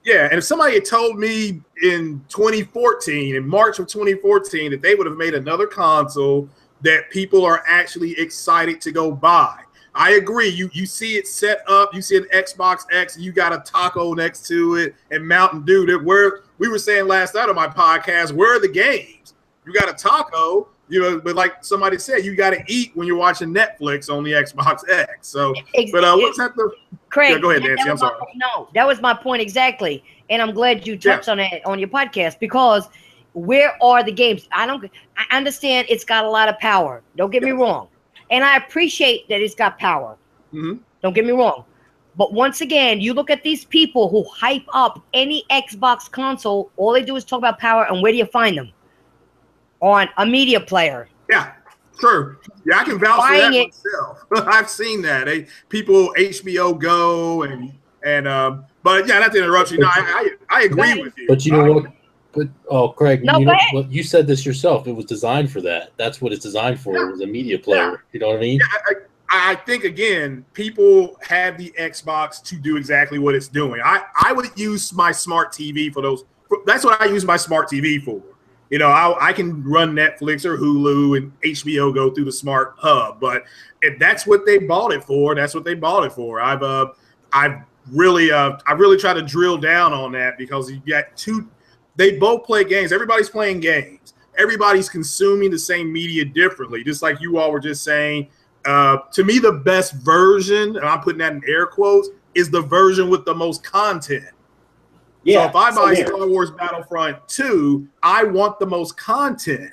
Yeah, and if somebody had told me in March of 2014, that they would have made another console that people are actually excited to go buy, I agree. You see it set up, you see an Xbox X, you got a taco next to it, and Mountain Dew. Where we were saying last night on my podcast, where are the games? You got a taco, You know, but like somebody said, you got to eat when you're watching Netflix on the Xbox X. So, but let's have to. Craig, yeah, go ahead, Nancy. I'm sorry. No, that was my point exactly, and I'm glad you touched on it on your podcast, because where are the games? I understand it's got a lot of power. Don't get me wrong, and I appreciate that it's got power. Mm-hmm. Don't get me wrong, but once again, you look at these people who hype up any Xbox console. All they do is talk about power, and where do you find them? On a media player. Yeah, sure. Yeah, I can vouch for that myself. I've seen that. People HBO Go and but yeah, not to interrupt you. No, I agree with you. But you know what? But Craig, no, you know what, you said this yourself. It was designed for that. That's what it's designed for. It was a media player. Yeah. You know what I mean? Yeah, I think again, people have the Xbox to do exactly what it's doing. I would use my smart TV for those. That's what I use my smart TV for. You know, I can run Netflix or Hulu and HBO Go through the smart hub, but if that's what they bought it for, that's what they bought it for. I've really tried to drill down on that, because you got they both play games. Everybody's playing games. Everybody's consuming the same media differently. Just like you all were just saying, to me, the best version, and I'm putting that in air quotes, is the version with the most content. Yeah, so if I buy Star Wars Battlefront 2, I want the most content,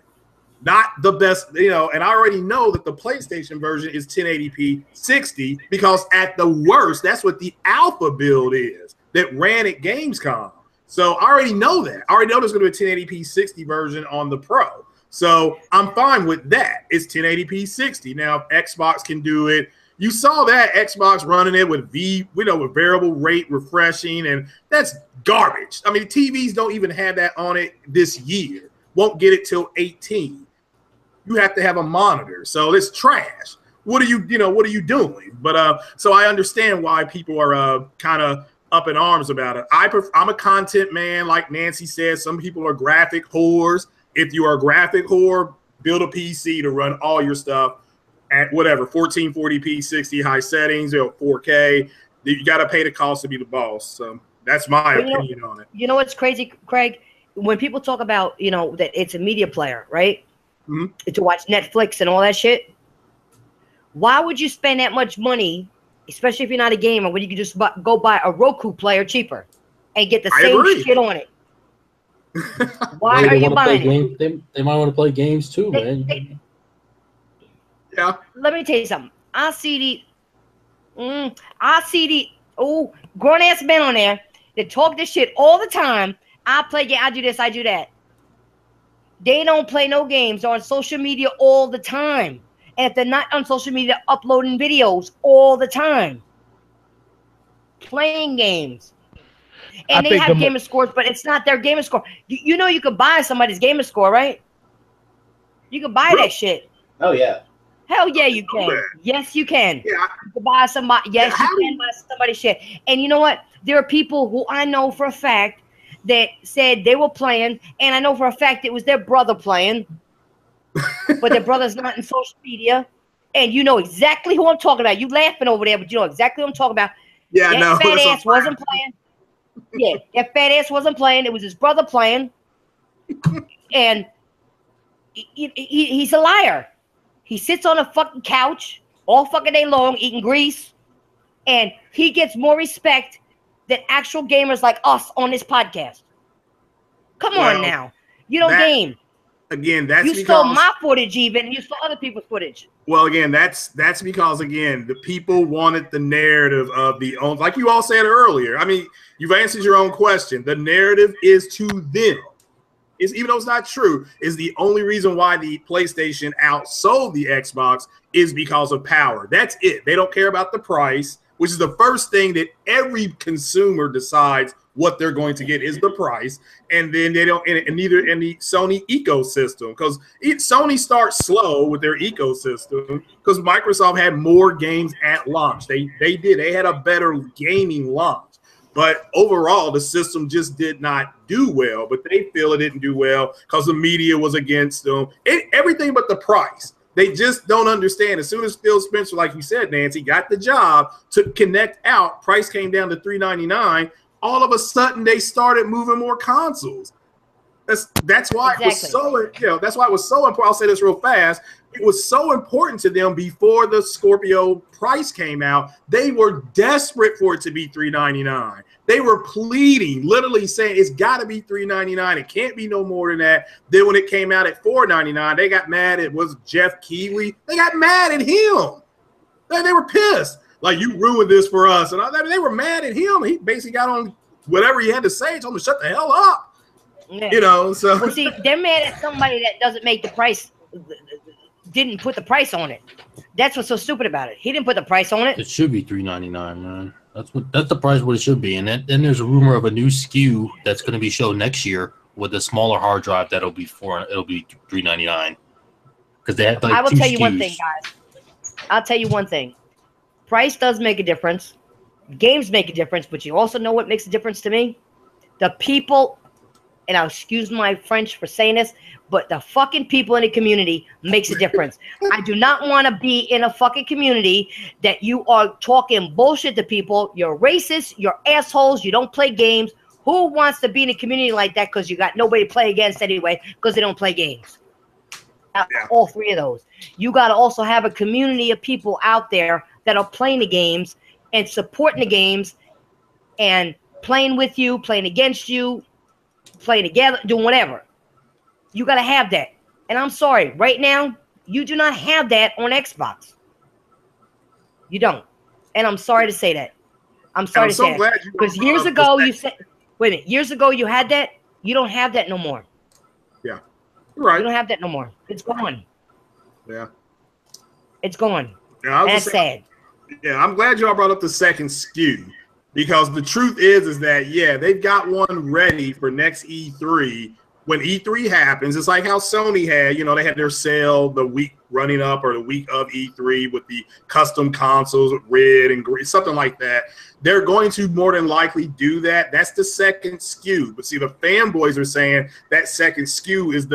not the best, you know, and I already know that the PlayStation version is 1080p 60, because at the worst, that's what the alpha build is that ran at Gamescom. So I already know that. I already know there's going to be a 1080p 60 version on the Pro. So I'm fine with that. It's 1080p 60. Now, if Xbox can do it, you saw that Xbox running it with with variable rate refreshing, and that's garbage. I mean, TVs don't even have that on it this year. Won't get it till 18. You have to have a monitor, so it's trash. What are you doing? But so I understand why people are kind of up in arms about it. I'm a content man, like Nancy said. Some people are graphic whores. If you are a graphic whore, build a PC to run all your stuff at whatever, 1440p, 60 high settings, 4K. You got to pay the cost to be the boss. So that's my opinion on it. You know what's crazy, Craig? When people talk about, that it's a media player, right? Mm-hmm. To watch Netflix and all that shit. Why would you spend that much money, especially if you're not a gamer, when you can just go buy a Roku player cheaper and get the same shit on it? Why are you buying it? They might want to play games too, man. Yeah. Let me tell you something. I see the grown ass men on there that talk this shit all the time. I play game. I do this. I do that. They don't play no games. They're on social media all the time. And if they're not on social media, uploading videos all the time, playing games. And they have gamer scores, but it's not their gamer score. You know you could buy somebody's gamer score, right? You can buy that shit. Oh, yeah. Hell yeah, you can. Yes, you can. Yeah. You can buy somebody. Yes, you can buy somebody's shit. And you know what? There are people who I know for a fact that said they were playing, and I know for a fact it was their brother playing, but their brother's not in social media. And you know exactly who I'm talking about. You laughing over there, but you know exactly who I'm talking about. Yeah, that fat ass wasn't playing. Yeah, that fat ass wasn't playing. It was his brother playing. And he's a liar. He sits on a fucking couch all fucking day long eating grease, and he gets more respect than actual gamers like us on this podcast. Come on now. You don't game. Again, that's you stole my footage even. You stole other people's footage. Well, again, that's because, again, the people wanted the narrative of the own. Like you all said earlier, I mean, you've answered your own question. The narrative is to them. Even though it's not true, is the only reason why the PlayStation outsold the Xbox is because of power. That's it. They don't care about the price, which is the first thing that every consumer decides what they're going to get is the price. And then they don't, and neither in the Sony ecosystem, because Sony starts slow with their ecosystem because Microsoft had more games at launch. They had a better gaming launch. But overall, the system just did not do well. But they feel it didn't do well because the media was against them. Everything but the price. They just don't understand. As soon as Phil Spencer, like you said, Nancy, got the job to connect out, price came down to $399. All of a sudden, they started moving more consoles. That's why Exactly. it was so, that's why it was so important. I'll say this real fast. It was so important to them before the Scorpio price came out. They were desperate for it to be $399. They were pleading, literally saying it's got to be $399. It can't be no more than that. Then when it came out at $499, they got mad. It was Jeff Keighley. They got mad at him. They were pissed. Like, you ruined this for us. And they were mad at him. He basically got on whatever he had to say, told him to shut the hell up. Yeah. So. Well, see, they're mad at somebody that doesn't make the price, didn't put the price on it. That's what's so stupid about it. He didn't put the price on it. It should be $399, man. That's the price what it should be. And then there's a rumor of a new SKU that's going to be shown next year with a smaller hard drive that'll be $399. Because they have like I will two tell you one SKUs. thing, guys. I'll tell you one thing. Price does make a difference. Games make a difference, but you also know what makes a difference to me? The people, and I'll excuse my French for saying this, but the fucking people in the community makes a difference. I do not want to be in a fucking community that you are talking bullshit to people. You're racist. You're assholes. You don't play games. Who wants to be in a community like that because you got nobody to play against anyway because they don't play games? Yeah. All three of those. You got to also have a community of people out there that are playing the games and supporting the games and playing with you, playing against you, playing together, doing whatever. You got to have that. And I'm sorry, right now, you do not have that on Xbox. You don't. And I'm sorry to say that. I'm sorry to say that. Because years ago, you said, wait a minute, years ago you had that. You don't have that no more. Yeah. Right. You don't have that no more. It's gone. Yeah. It's gone. Yeah, that's sad. Yeah, I'm glad y'all brought up the second SKU because the truth is that, yeah, they've got one ready for next E3. When E3 happens, it's like how Sony had, they had their sale the week running up or the week of E3 with the custom consoles, red and green, something like that. They're going to more than likely do that. That's the second SKU. But see, the fanboys are saying that second SKU is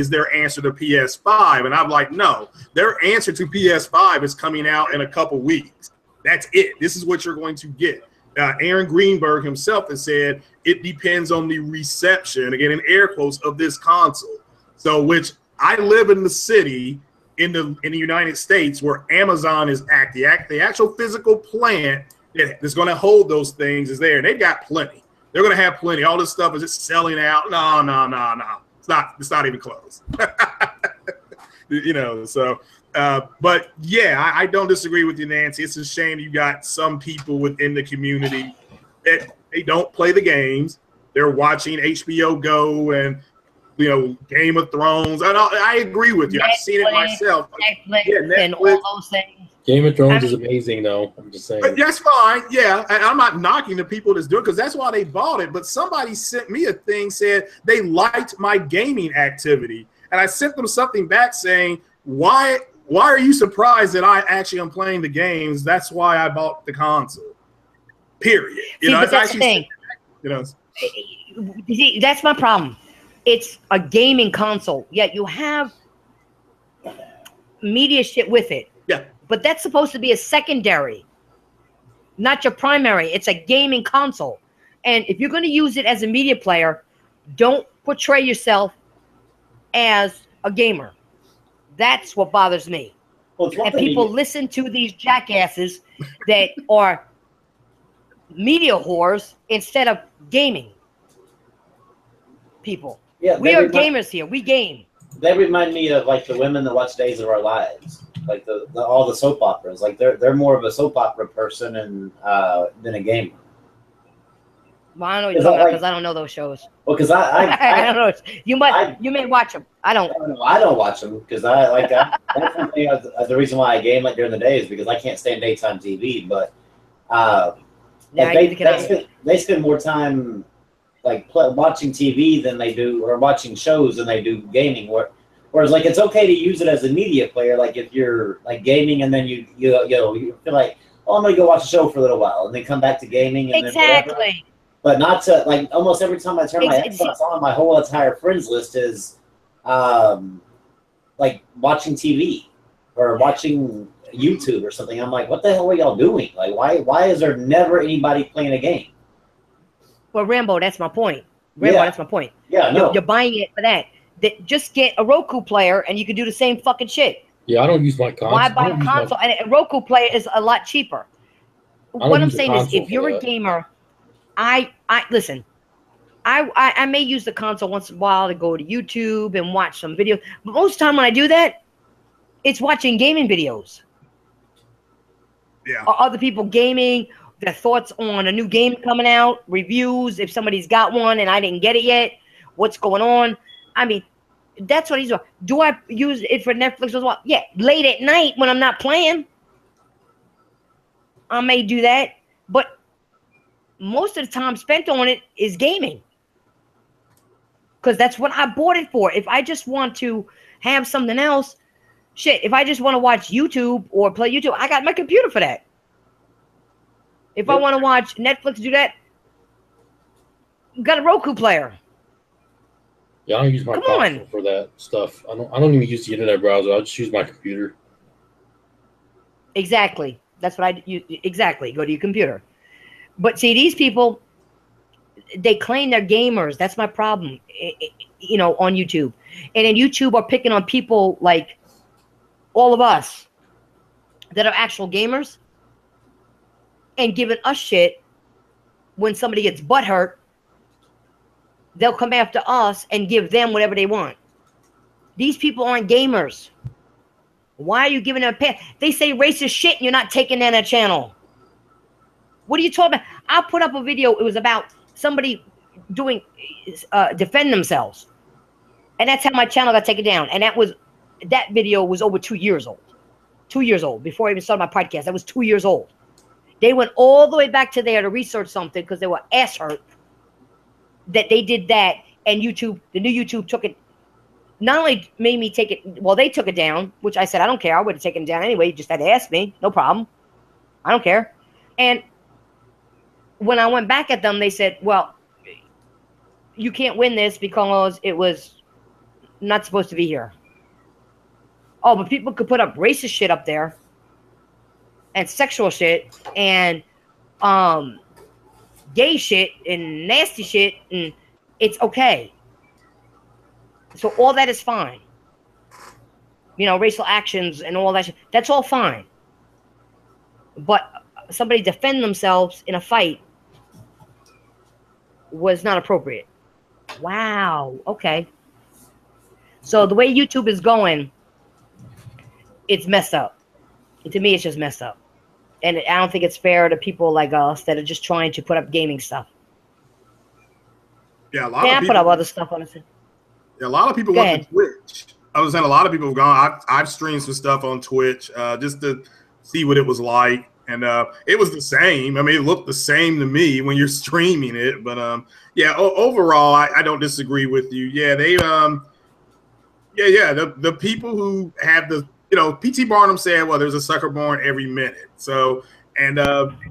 their answer to PS5. And I'm like, no, their answer to PS5 is coming out in a couple weeks. That's it. This is what you're going to get. Aaron Greenberg himself has said it depends on the reception, again in air quotes, of this console. So, which I live in the city in the United States where Amazon is the actual physical plant that's going to hold those things is there. And they've got plenty. They're going to have plenty. All this stuff is just selling out. No. It's not even close. So. But yeah, I don't disagree with you, Nancy. It's a shame you got some people within the community that they don't play the games. They're watching HBO Go and Game of Thrones. I agree with you. I've seen it myself. Netflix and all those things. Game of Thrones is amazing, though. I'm just saying. But that's fine. Yeah, and I'm not knocking the people that's doing it because that's why they bought it. But somebody sent me a thing said they liked my gaming activity, and I sent them something back saying why are you surprised that I actually am playing the games? That's why I bought the console. Period. But that's the thing. See, that's my problem. It's a gaming console. Yet you have media shit with it. Yeah. But that's supposed to be a secondary, not your primary. It's a gaming console. And if you're going to use it as a media player, don't portray yourself as a gamer. That's what bothers me. Well, and people listen to these jackasses that are media whores instead of gaming people. Yeah, we are gamers here. We game. They remind me of like the women that watch Days of Our Lives, like all the soap operas. Like they're more of a soap opera person than a gamer. Well, I don't know what you're talking about because I don't know those shows. Well, because I don't know. You may watch them. I don't. I don't watch them because that's something the reason why I game like during the day is because I can't stand daytime TV. But they spend more time like watching TV than they do, or watching shows than they do gaming. Whereas like it's okay to use it as a media player. Like if you're like gaming and then you feel like, oh, I'm gonna go watch a show for a little while and then come back to gaming. And exactly. But not to like almost every time I turn my Xbox on, my whole entire friends list is like watching TV or watching YouTube or something. I'm like, what the hell are y'all doing? Like, why is there never anybody playing a game? Well, Rambo, that's my point. Grandma, that's my point. Yeah, no. You're buying it for that. Just get a Roku player and you can do the same fucking shit. Yeah, I don't use my console. Why buy a console? And a Roku player is a lot cheaper. What I'm saying is, if you're a gamer, I listen. I may use the console once in a while to go to YouTube and watch some videos, but most of the time when I do that, it's watching gaming videos. Yeah. Other people gaming, their thoughts on a new game coming out, reviews, if somebody's got one and I didn't get it yet, what's going on. I mean, that's what he's doing. Do I use it for Netflix as well? Yeah, late at night when I'm not playing, I may do that. But most of the time spent on it is gaming. Because that's what I bought it for. If I just want to have something else, shit, if I just want to watch YouTube or play YouTube, I got my computer for that. If I want to watch Netflix, do that, got a Roku player. Yeah, I don't use my console for that stuff. I don't even use the internet browser. I just use my computer. Exactly. That's what I use. Exactly. Go to your computer. But see, these people, they claim they're gamers. That's my problem, you know, on YouTube. And then YouTube are picking on people like all of us that are actual gamers and giving us shit when somebody gets butthurt. They'll come after us and give them whatever they want. These people aren't gamers. Why are you giving them a pass? They say racist shit and you're not taking that on a channel. What are you talking about? I put up a video. It was about somebody doing defend themselves. And that's how my channel got taken down. And that video was over 2 years old. 2 years old before I even started my podcast. That was 2 years old. They went all the way back to there to research something because they were ass hurt that they did that, and YouTube, the new YouTube took it, not only made me take it, well, they took it down, which I said, I don't care. I would have taken it down anyway. You just had to ask me. No problem. I don't care. And when I went back at them, they said, well, you can't win this because it was not supposed to be here. Oh, but people could put up racist shit up there and sexual shit and gay shit and nasty shit, and it's okay. So all that is fine. You know, racial actions and all that shit, that's all fine. But somebody defend themselves in a fight was not appropriate. Wow. Okay. So the way YouTube is going, it's messed up. To me, it's just messed up. And I don't think it's fair to people like us that are just trying to put up gaming stuff. Yeah, a lot of people. I put up other stuff on it. Yeah, a lot of people went to Twitch. I was saying a lot of people have gone. I've streamed some stuff on Twitch just to see what it was like. And it was the same. I mean, it looked the same to me when you're streaming it. But yeah, overall, I don't disagree with you. Yeah, they the people who have the, you know, P.T. Barnum said, well, there's a sucker born every minute. So, and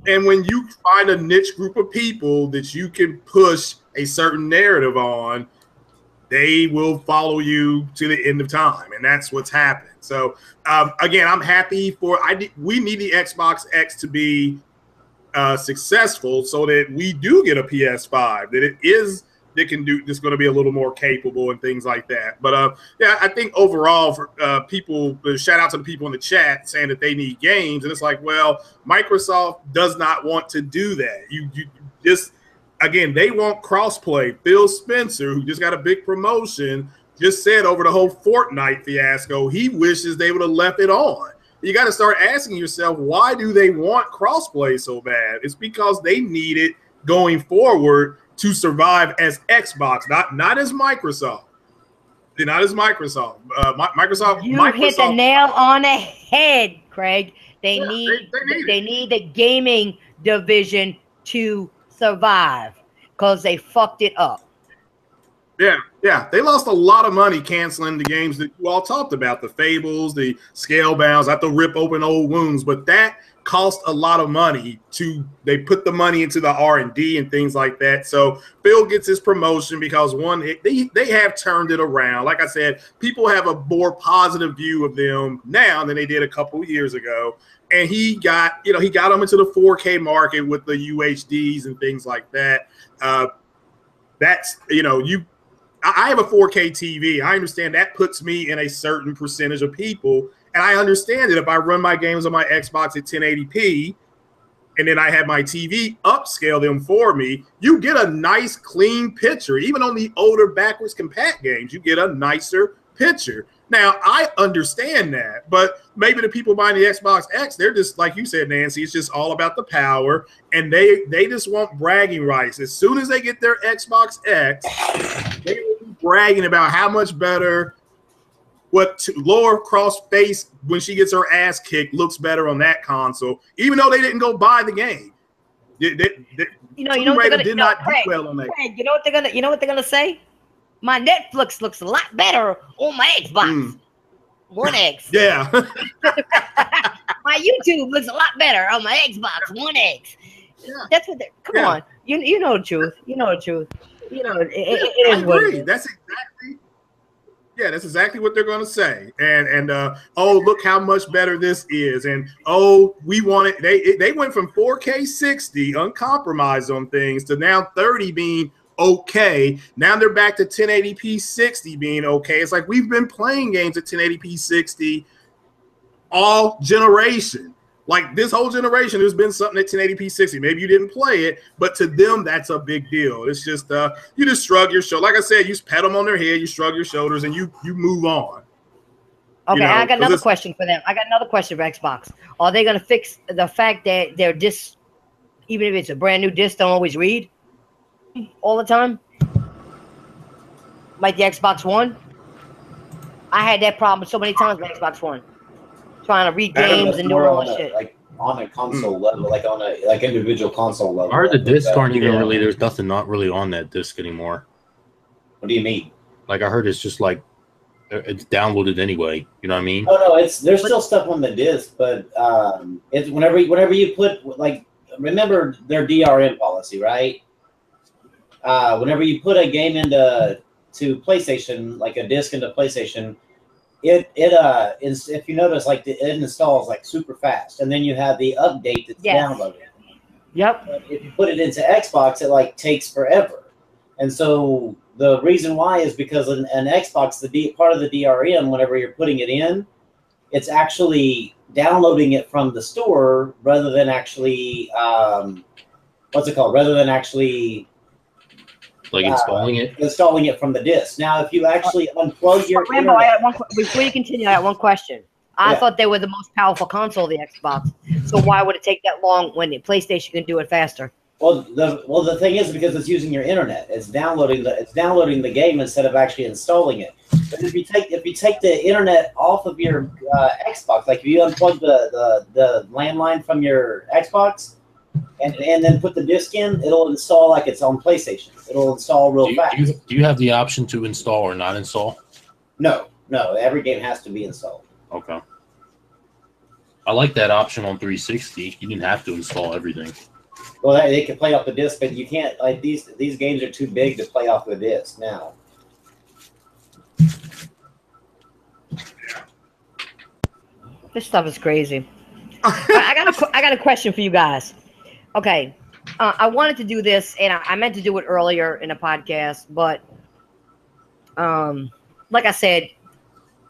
when you find a niche group of people that you can push a certain narrative on, they will follow you to the end of time. And that's what's happened. So, again, I'm happy for, we need the Xbox X to be successful so that we do get a PS5, that it is, that can do, that's going to be a little more capable and things like that. But yeah, I think overall for people, shout out to the people in the chat saying that they need games. And it's like, well, Microsoft does not want to do that. You just, again, they want crossplay. Phil Spencer, who just got a big promotion, just said over the whole Fortnite fiasco, he wishes they would have left it on. You got to start asking yourself, why do they want crossplay so bad? It's because they need it going forward to survive as Xbox, not as Microsoft. Not as Microsoft. Microsoft. You hit the nail on the head, Craig. They need the gaming division to survive because they fucked it up. Yeah. They lost a lot of money canceling the games that you all talked about, the Fables, the Scalebounds. I have to rip open old wounds, but that cost a lot of money they put the money into the R&D and things like that. So Phil gets his promotion because one, they have turned it around. Like I said, people have a more positive view of them now than they did a couple years ago. And he got them into the 4K market with the UHDs and things like that. that's, you know, I have a 4K TV. I understand that puts me in a certain percentage of people. And I understand that if I run my games on my Xbox at 1080p and then I have my TV upscale them for me, you get a nice clean picture. Even on the older backwards compact games, you get a nicer picture. Now, I understand that, but maybe the people buying the Xbox X, they're just, like you said, Nancy, it's just all about the power, and they just want bragging rights. As soon as they get their Xbox X, they will be bragging about how much better Laura Cross face when she gets her ass kicked looks better on that console, even though they didn't go buy the game. You know what they're gonna did not do well on that. Craig, you know what they're gonna say? My Netflix looks a lot better on my Xbox One X. Yeah. My YouTube looks a lot better on my Xbox One X. Yeah. That's what they're. Come on, you know the truth. You know the truth. You know it is what it is. That's exactly. Yeah, that's exactly what they're going to say. And oh, look how much better this is. And oh, we want it. They went from 4K 60 uncompromised on things to now 30 being okay. Now they're back to 1080p 60 being okay. It's like we've been playing games at 1080p 60 all generation. Like this whole generation, there's been something at 1080p 60. Maybe you didn't play it, but to them, that's a big deal. It's just you just shrug your shoulder. Like I said, you just pat them on their head, you shrug your shoulders, and you move on. Okay, you know, I got another question for them. I got another question for Xbox. Are they going to fix the fact that their discs, even if it's a brand new disc, don't always read all the time? Like the Xbox One? I had that problem so many times with Xbox One. Trying to read games and doing all that shit. Like on a console level, like on a individual console level. Or the discs aren't even really, there's nothing not really on that disc anymore. What do you mean? Like I heard it's just like it's downloaded anyway. You know what I mean? Oh no, there's still stuff on the disc, but it's whenever you put, like, remember their DRM policy, right? Whenever you put a game into PlayStation, like a disc into PlayStation, it if you notice, like it installs like super fast, and then you have the update that's downloaded. Yep. But if you put it into Xbox, it like takes forever, and so the reason why is because an Xbox, part of the DRM, whenever you're putting it in, it's actually downloading it from the store rather than actually what's it called? Rather than actually installing it from the disc. Now, if you actually unplug your Rambo, before you continue, I have one question. I thought they were the most powerful console, the Xbox. So why would it take that long when the PlayStation can do it faster? Well, the thing is, because it's using your internet, it's downloading the game instead of actually installing it. But if you take the internet off of your Xbox, like if you unplug the landline from your Xbox, and then put the disc in, it'll install like it's on PlayStation. It'll install real fast. Do you have the option to install or not install? No. Every game has to be installed. Okay. I like that option on 360. You didn't have to install everything. Well, they can play off the disc, but you can't. Like these games are too big to play off the disc now. This stuff is crazy. I got a question for you guys. Okay, I wanted to do this, and I meant to do it earlier in a podcast, but like I said,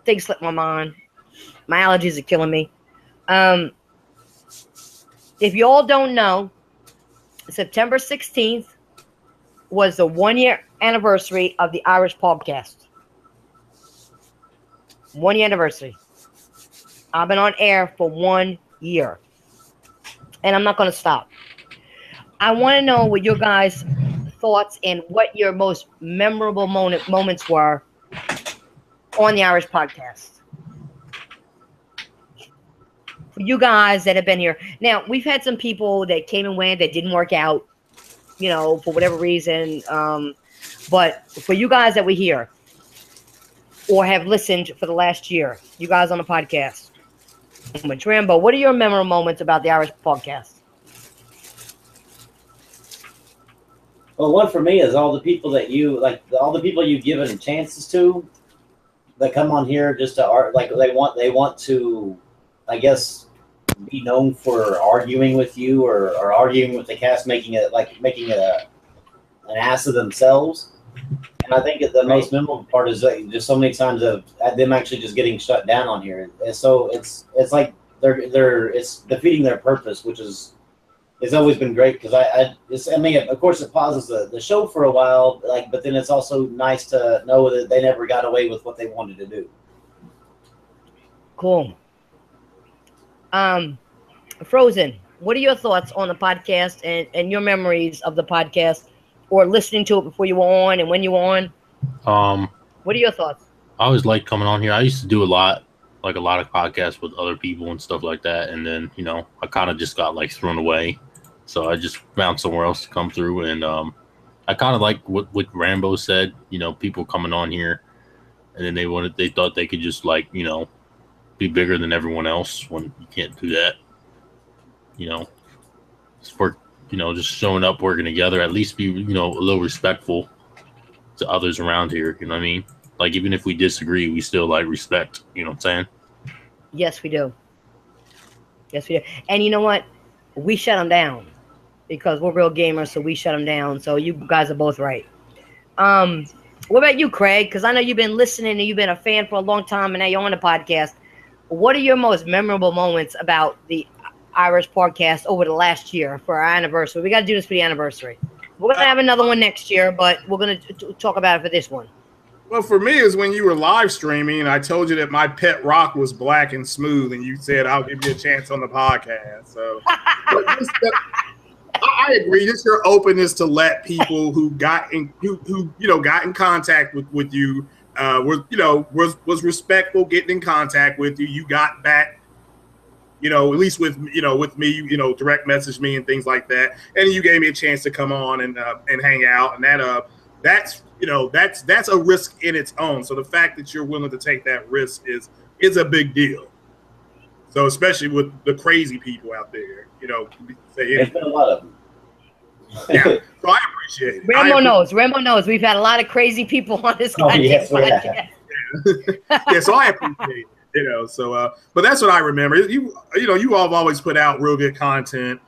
things slipped my mind. My allergies are killing me. If you all don't know, September 16th was the 1-year anniversary of the Irish podcast. 1 year anniversary. I've been on air for 1 year, and I'm not going to stop. I want to know what your guys' thoughts and what your most memorable moments were on the Irish podcast. For you guys that have been here. Now, we've had some people that came and went that didn't work out, you know, for whatever reason. But for you guys that were here or have listened for the last year, you guys on the podcast, Rambo, what are your memorable moments about the Irish podcast? Well, one for me is all the people that all the people you've given chances to that come on here just to art, like they want to, I guess, be known for arguing with you or arguing with the cast, making it an ass of themselves. And I think the most memorable part is that just so many times of them actually just getting shut down on here. And so it's like it's defeating their purpose, which is it's always been great because I mean, of course, it pauses the show for a while, but then it's also nice to know that they never got away with what they wanted to do. Cool. Frozen, what are your thoughts on the podcast and your memories of the podcast, or listening to it before you were on and when you were on? What are your thoughts? I always liked coming on here. I used to do a lot of podcasts with other people and stuff like that, and then I kind of just got thrown away, so I just found somewhere else to come through. And I kind of like what Rambo said. People coming on here, and then they thought they could just be bigger than everyone else when you can't do that. It's work. Just showing up, working together. At least be a little respectful to others around here. You know what I mean? Even if we disagree, we still respect. You know what I'm saying? Yes, we do. Yes, we do. And you know what? We shut them down because we're real gamers, so we shut them down. So you guys are both right. What about you, Craig? Because I know you've been listening and you've been a fan for a long time, and now you're on the podcast. What are your most memorable moments about the Irish podcast over the last year for our anniversary? We got to do this for the anniversary. We're going to have another one next year, but we're going to talk about it for this one. Well, for me, is when you were live streaming, and I told you that my pet rock was black and smooth, and you said, I'll give you a chance on the podcast. So I agree. Just your openness to let people who got in contact with you, was respectful, getting in contact with you. You got back, at least with me, direct message me and things like that. And you gave me a chance to come on and hang out. And that's a risk in its own. So the fact that you're willing to take that risk is a big deal. So especially with the crazy people out there, There's been a lot of them. Yeah, so I appreciate it. Rambo knows. We've had a lot of crazy people on this podcast. Yeah, so I appreciate it. But that's what I remember. You all have always put out real good content.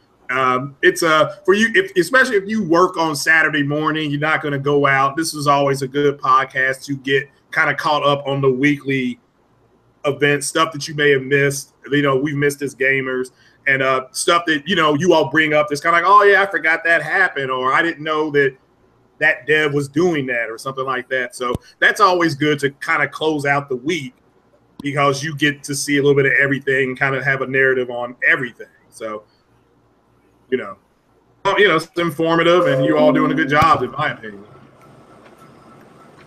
It's for you, especially if you work on Saturday morning, you're not going to go out. This is always a good podcast to get kind of caught up on the weekly events, stuff that you may have missed. We've missed as gamers, and stuff that you all bring up that's kind of like, oh yeah, I forgot that happened, or I didn't know that dev was doing that, or something like that. So that's always good to kind of close out the week, because you get to see a little bit of everything, kind of have a narrative on everything. So, it's informative, and you all doing a good job, in my opinion.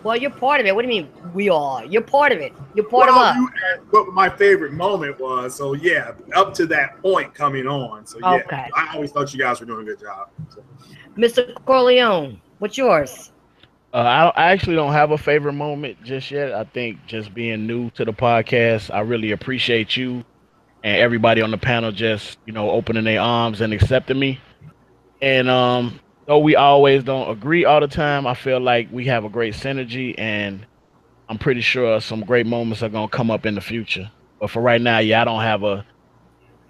Well, you're part of it. What do you mean we are? You're part of it. You're part of us. You asked what my favorite moment was. So, yeah, up to that point coming on. So, yeah, okay. I always thought you guys were doing a good job. So. Mr. Corleone, what's yours? I actually don't have a favorite moment just yet. I think just being new to the podcast, I really appreciate you and everybody on the panel just, opening their arms and accepting me. And though we always don't agree all the time, I feel like we have a great synergy, and I'm pretty sure some great moments are going to come up in the future. But for right now, yeah,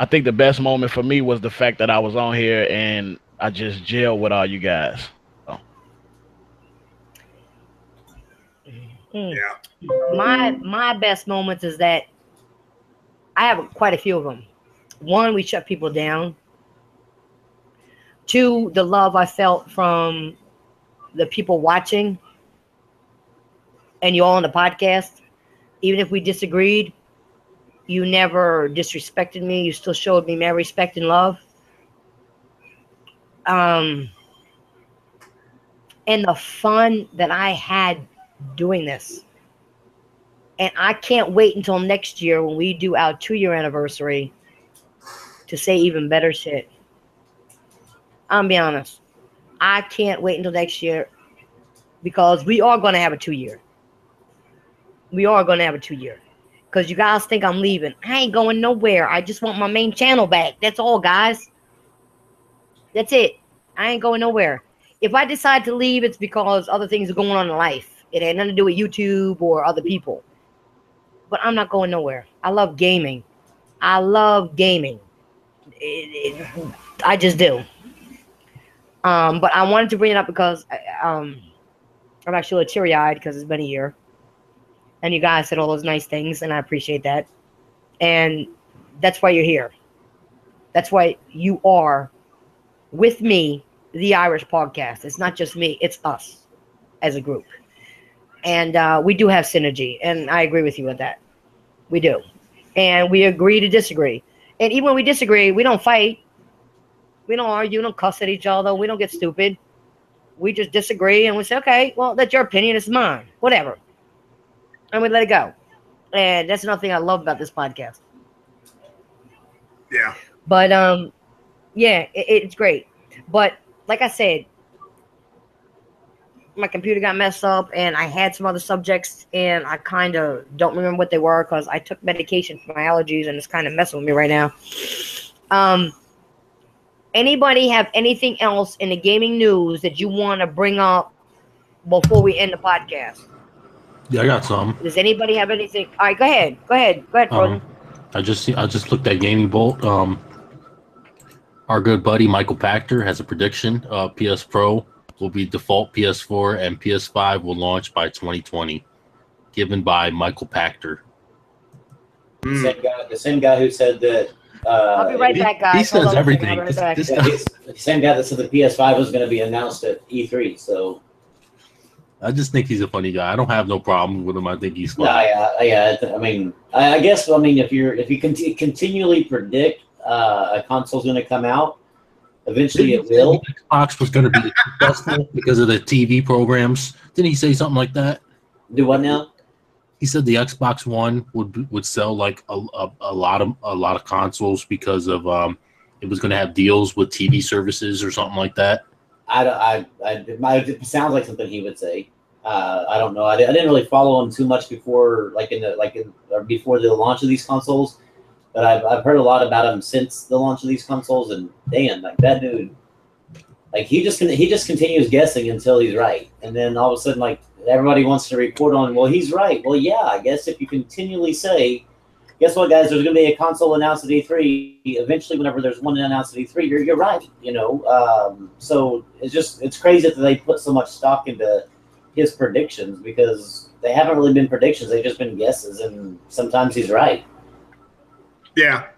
I think the best moment for me was the fact that I was on here and I just gelled with all you guys. So. Yeah. My best moments is that I have quite a few of them. One, we shut people down. Two, the love I felt from the people watching and you all on the podcast. Even if we disagreed, you never disrespected me. You still showed me mad respect and love. And the fun that I had doing this. And I can't wait until next year when we do our 2-year anniversary to say even better shit. I'm be honest. I can't wait until next year because we are going to have a 2-year. We are going to have a 2-year. Because you guys think I'm leaving. I ain't going nowhere. I just want my main channel back. That's all, guys. That's it. I ain't going nowhere. If I decide to leave, it's because other things are going on in life. It had nothing to do with YouTube or other people. But I'm not going nowhere. I love gaming. I love gaming. I just do. But I wanted to bring it up because I'm actually a little teary-eyed because it's been a year. And you guys said all those nice things, and I appreciate that. And that's why you're here. That's why you are with me, the Irish Podcast. It's not just me, it's us as a group. And we do have synergy, and I agree with you with that. We do. And we agree to disagree. And even when we disagree, we don't fight. We don't argue. We don't cuss at each other. We don't get stupid. We just disagree, and we say, okay, well, that's your opinion. It's mine. Whatever. And we let it go. And that's another thing I love about this podcast. Yeah. But, yeah, it's great. But, like I said, my computer got messed up, and I had some other subjects, and I kind of don't remember what they were because I took medication for my allergies, and it's kind of messing with me right now. Anybody have anything else in the gaming news that you want to bring up before we end the podcast? Yeah, I got some. Does anybody have anything? All right, go ahead. Frozen. I just looked at Gaming Bolt. Our good buddy Michael Pachter has a prediction. PS Pro will be default PS4 and PS5 will launch by 2020. Given by Michael Pachter. The same guy who said that. I'll be right back, guys. He says everything. The same guy that said the PS5 was going to be announced at E3. So I just think he's a funny guy. I don't have no problem with him. I think he's funny. Yeah. I mean, I guess. I mean, if you continually predict a console's going to come out, eventually it will. Xbox was going to be successful because of the TV programs. Didn't he say something like that? Do what now? He said the Xbox One would sell like a lot of consoles because of it was going to have deals with TV services or something like that. It sounds like something he would say. I don't know. I didn't really follow him too much before, before the launch of these consoles. But I've heard a lot about him since the launch of these consoles, and damn, like that dude, like he just continues guessing until he's right, and then all of a sudden, like everybody wants to report on, well, he's right. Well, yeah, I guess if you continually say, guess what, guys, there's going to be a console announced at E3. Eventually, whenever there's one announced at E3, you're right. You know, so it's crazy that they put so much stock into his predictions because they haven't really been predictions. They've just been guesses, and sometimes he's right. Yeah.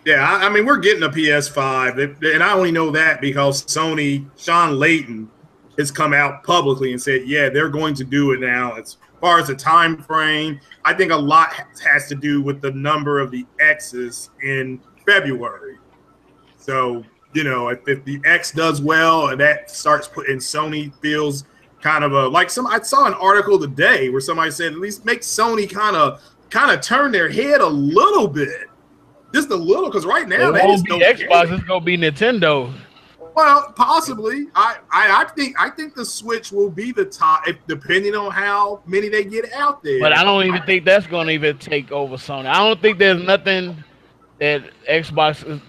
I mean, we're getting a PS5, and I only know that because Sean Layton, has come out publicly and said, yeah, they're going to do it now. As far as the time frame, I think a lot has to do with the number of the X's in February. So, you know, if the X does well and that starts putting Sony feels kind of I saw an article today where somebody said at least make Sony kind of turn their head a little bit. Just a little, because right now they just don't Xbox, it's gonna be Nintendo. Well, possibly. I think the Switch will be the top, depending on how many they get out there. But I don't even think that's gonna even take over Sony. I don't think there's nothing that Xbox is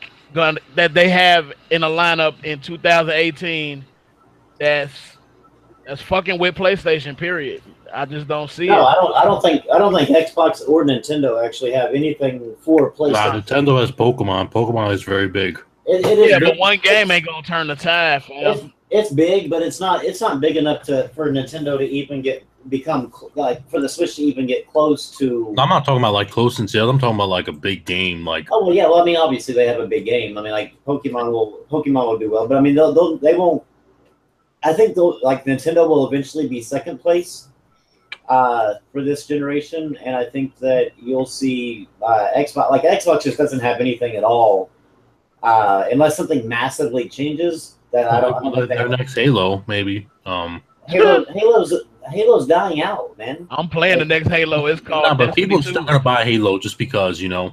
that they have in a lineup in 2018 that's fucking with PlayStation. Period. I just don't see it. No, I don't think Xbox or Nintendo actually have anything for PlayStation. Wow, Nintendo has Pokemon. Pokemon is very big. It is yeah, big. but one game ain't gonna turn the tide. It's big, but it's not big enough for Nintendo to even become for the Switch to even get close to. I'm not talking about like close in sales. I'm talking about like a big game. Like oh well, yeah. Well, I mean, obviously they have a big game. I mean, like Pokemon will do well, but I mean, they won't. I think Nintendo will eventually be second place for this generation, and I think that you'll see Xbox. Like Xbox just doesn't have anything at all. Unless something massively changes, that I don't think their next Halo, maybe. Halo's dying out, man. I'm playing the next Halo. It's called. No, but people are still gonna buy Halo just because people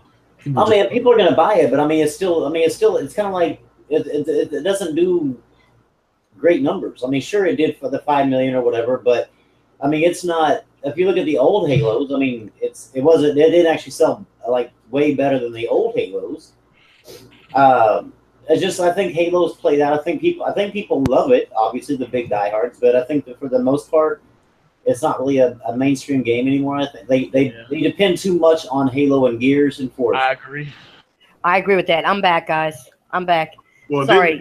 are gonna buy it, but I mean, it's kind of like it doesn't do great numbers. I mean, sure, it did for the 5 million or whatever, but I mean, it's not. If you look at the old Halos, I mean, it didn't actually sell like way better than the old Halos. I think Halo's played out. I think people love it. Obviously, the big diehards, but I think that for the most part, it's not really a mainstream game anymore. I think they depend too much on Halo and Gears and Forza. I agree with that. I'm back, guys. I'm back. Well, Sorry.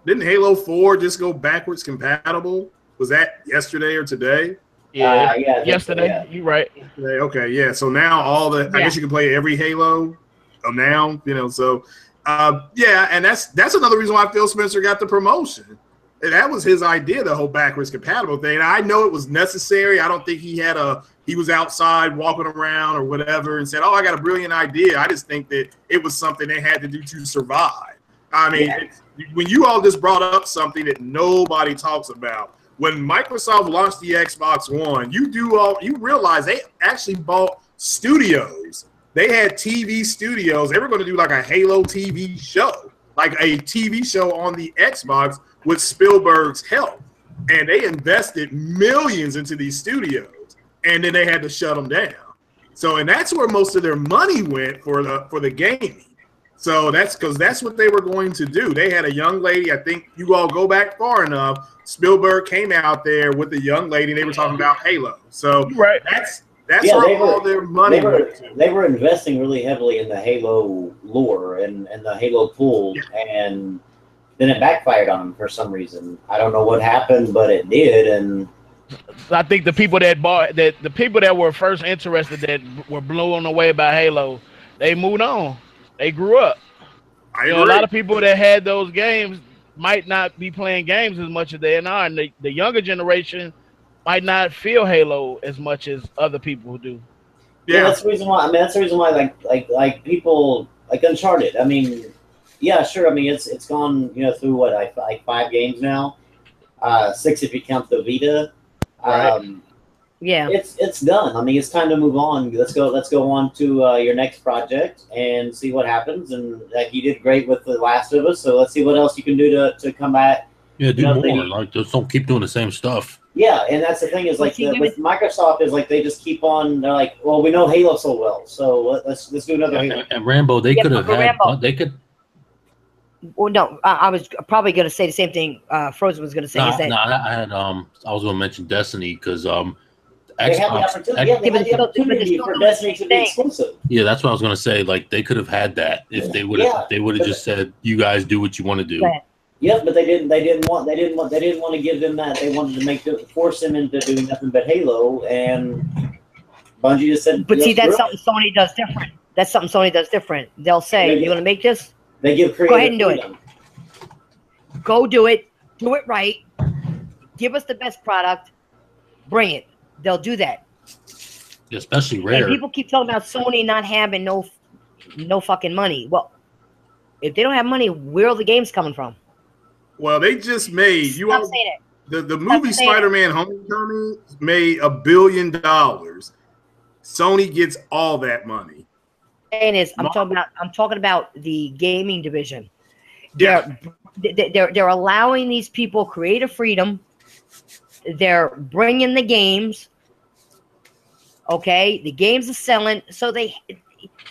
didn't Halo 4 just go backwards compatible? Was that yesterday or today? Yeah, yeah, yesterday. yeah. You're right. Okay, yeah. So now I guess you can play every Halo now, so yeah, and that's another reason why Phil Spencer got the promotion. And that was his idea, the whole backwards compatible thing. And I know it was necessary. I don't think he was outside walking around or whatever and said, "Oh, I got a brilliant idea." I just think that it was something they had to do to survive. I mean, when you all just brought up something that nobody talks about, when Microsoft launched the Xbox One, you realize they actually bought studios. They had TV studios. They were going to do like a Halo TV show, like a TV show on the Xbox with Spielberg's help. And they invested millions into these studios, and then they had to shut them down. So, and that's where most of their money went for the gaming. So that's because that's what they were going to do. They had a young lady. I think you all go back far enough. Spielberg came out there with a young lady. And they were talking about Halo. So Right. that's where all their money went to. They were investing really heavily in the Halo lore and the Halo pool, and then it backfired on them for some reason. I don't know what happened, but it did. And I think the people that were first interested, that were blown away by Halo, they moved on. They grew up. I agree. A lot of people that had those games might not be playing games as much as they are, and the younger generation might not feel Halo as much as other people do. yeah, that's the reason why. I mean, that's the reason why, like people like Uncharted. I mean, yeah, sure. I mean, it's gone, through what, like 5 games now, 6 if you count the Vita. Right. Yeah, it's done. I mean, it's time to move on. Let's go on to your next project and see what happens. And like, you did great with The Last of Us, so let's see what else you can do to come back. Yeah, do more. Like, just don't keep doing the same stuff. Yeah, and that's the thing is, like, with Microsoft is like they just keep on. They're like, well, we know Halo so well, so let's do another Halo. And Rambo, they could have had. Rambo. They could. Well, no, I was probably going to say the same thing. Frozen was going to say. I was going to mention Destiny because They had the opportunity for Destiny to be exclusive. Yeah, that's what I was going to say. Like, they could have had that if they would have. They would have just said, "You guys do what you want to do." Yep, but they didn't want to give them that. They wanted to force them into doing nothing but Halo, and Bungie just said. But see, that's something Sony does different. That's something Sony does different. They'll say, "You want to make this? They give go ahead and do it. Go do it. Do it right. Give us the best product. Bring it." They'll do that. Especially Rare. And people keep talking about Sony not having no fucking money. Well, if they don't have money, where are the games coming from? Well, they just made Stop saying it. The movie Spider-Man Homecoming made $1 billion. Sony gets all that money. And I'm talking about the gaming division. Yeah. They're allowing these people creative freedom. They're bringing the games. Okay, the games are selling, so they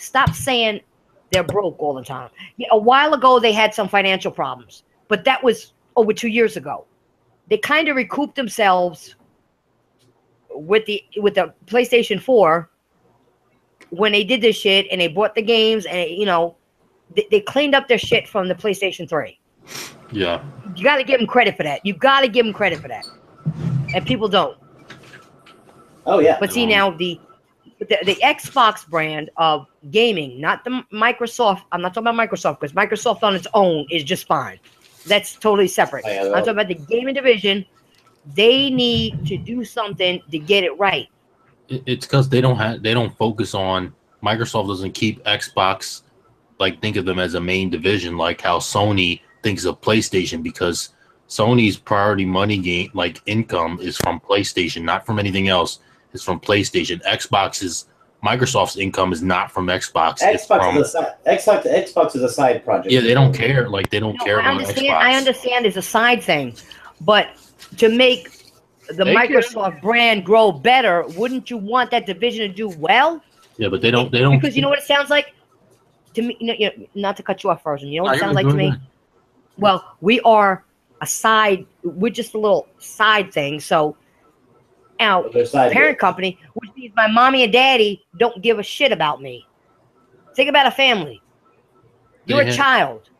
stop saying they're broke all the time. A while ago, they had some financial problems, but that was over 2 years ago. They kind of recouped themselves with the PlayStation 4 when they did this shit and they bought the games and they cleaned up their shit from the PlayStation 3. Yeah, you got to give them credit for that. And people don't. Oh yeah. But see now the Xbox brand of gaming, not the Microsoft. I'm not talking about Microsoft because Microsoft on its own is just fine. That's totally separate. I'm talking about the gaming division. They need to do something to get it right. It's because they don't focus on. Microsoft doesn't keep Xbox, like, think of them as a main division, like how Sony thinks of PlayStation, because Sony's priority money gain, like income, is from PlayStation, not from anything else. It's from PlayStation. Microsoft's income is not from Xbox. Xbox is a side project. Yeah, they don't care. Like, they don't care about Xbox. I understand it's a side thing, but to make the Microsoft brand grow better, wouldn't you want that division to do well? Yeah, but they don't. Because you know what it sounds like to me. Not to cut you off, Frozen. You know what it sounds like to me? Well, we are a side. We're just a little side thing. So our parent company, which means my mommy and daddy don't give a shit about me. Think about a family. You're a child.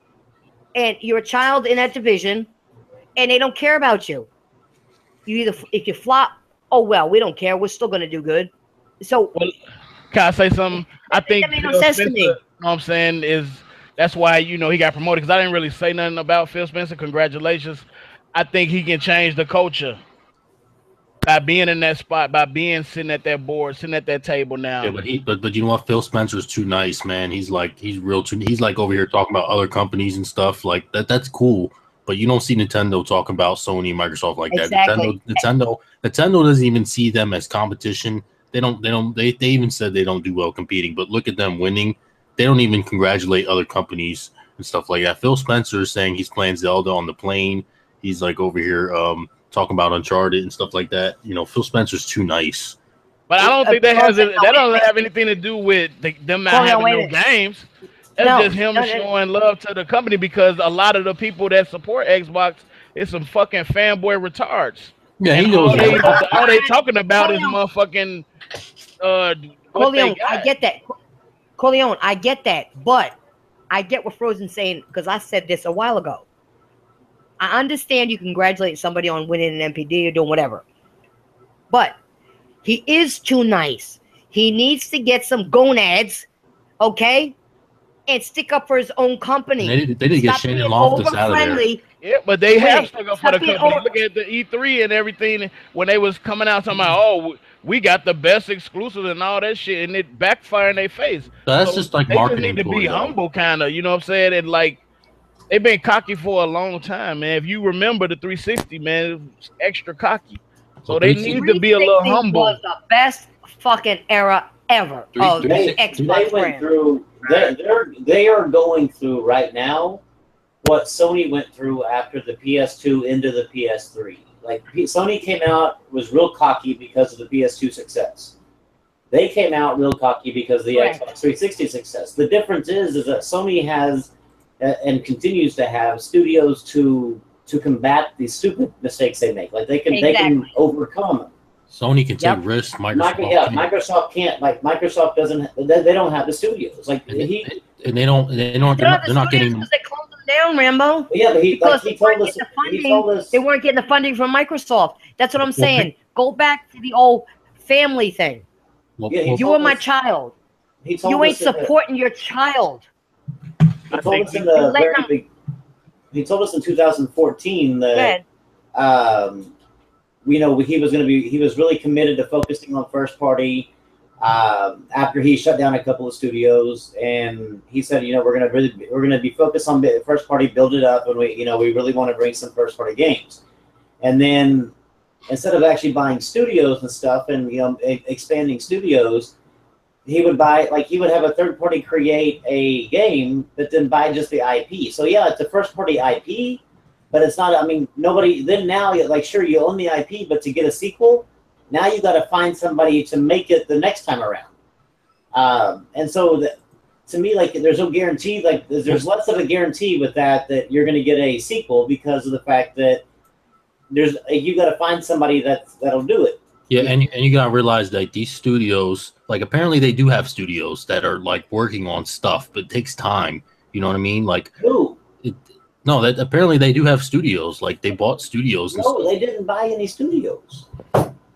and you're a child in that division, and they don't care about you. You either if you flop, oh well, we don't care. We're still going to do good. So, well, can I say something? I think that made no Phil sense to Spencer, me. you know what I'm saying, that's why he got promoted, because I didn't really say nothing about Phil Spencer. Congratulations. I think he can change the culture by being in that spot, by being sitting at that board, sitting at that table now. Yeah, but you know what? Phil Spencer's too nice, man. He's like he's like over here talking about other companies and stuff like that. That's cool. But you don't see Nintendo talking about Sony and Microsoft like that. Exactly. Nintendo doesn't even see them as competition. They even said they don't do well competing, but look at them winning. They don't even congratulate other companies and stuff like that. Phil Spencer is saying he's playing Zelda on the plane. He's like over here talking about Uncharted and stuff like that. You know, Phil Spencer's too nice. But I don't think that doesn't have anything to do with them not having no games. That's just him showing love to the company, because a lot of the people that support Xbox is some fucking fanboy retards. Yeah, he knows. All they talking about is motherfucking Corleone, I get that. Corleone, I get that. But I get what Frozen's saying, because I said this a while ago. I understand you congratulate somebody on winning an MPD or doing whatever. But he is too nice. He needs to get some gonads, okay? And stick up for his own company. They did get Shannon Loftus out of there. Yeah, but they have stuck up for the company. Look at the E3 and everything when they was coming out talking about, oh, we got the best exclusive and all that shit, and it backfired in their face. That's just like marketing. They just need to be humble, kind of. You know what I'm saying? And like, they've been cocky for a long time, man. If you remember the 360, man, it was extra cocky. So they need to be a little humble. Was the best fucking era ever of the Xbox brand. They are going through right now what Sony went through after the PS2 into the PS3. Like, Sony came out, was real cocky because of the PS2 success. They came out real cocky because of the Xbox 360 success. The difference is that Sony has and continues to have studios to combat these stupid mistakes they make. Like, they can overcome them. Sony can take risks. Microsoft can't. Like, Microsoft doesn't. They don't have the studios. Like, they're not getting. They closed them down, Rambo. Yeah, but he told us they weren't getting the funding from Microsoft. That's what I'm saying. Go back to the old family thing. You are my child. You ain't supporting your child. He told us in 2014 that he was really committed to focusing on first party after he shut down a couple of studios, and he said, we're gonna be focused on first party, build it up, and we really want to bring some first party games. And then instead of actually buying studios and stuff and expanding studios, he would have a third party create a game, but then buy just the IP. So yeah, it's a first party IP, but it's not. I mean, nobody. Then now, sure, you own the IP, but to get a sequel, now you got to find somebody to make it the next time around. And so, to me, there's no guarantee. Like, there's less of a guarantee with that you're going to get a sequel, because of the fact that you got to find somebody that'll do it. Yeah, and you gotta realize that these studios, apparently they do have studios that are working on stuff, but it takes time. You know what I mean? Who? That apparently they do have studios. They bought studios. No, they didn't buy any studios.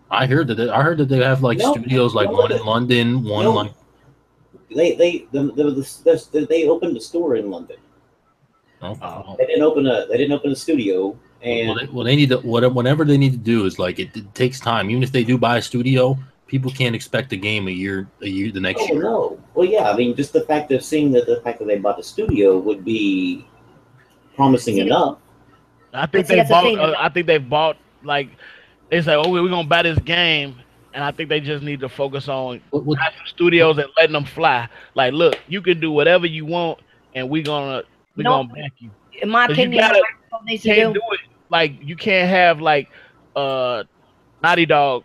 I heard that they have studios one in London, one They opened a store in London. Oh. They didn't open a studio. And they need to whatever they need to do is it takes time. Even if they do buy a studio, people can't expect a game a year the next year. No. Well, yeah. I mean, just the fact of seeing that the fact that they bought a studio would be promising enough. I think they bought. They say, oh, we're gonna buy this game, and I think they just need to focus on studios and letting them fly. Look, you can do whatever you want, and we're gonna back you. In my opinion, you can't do it. You can't have Naughty Dog,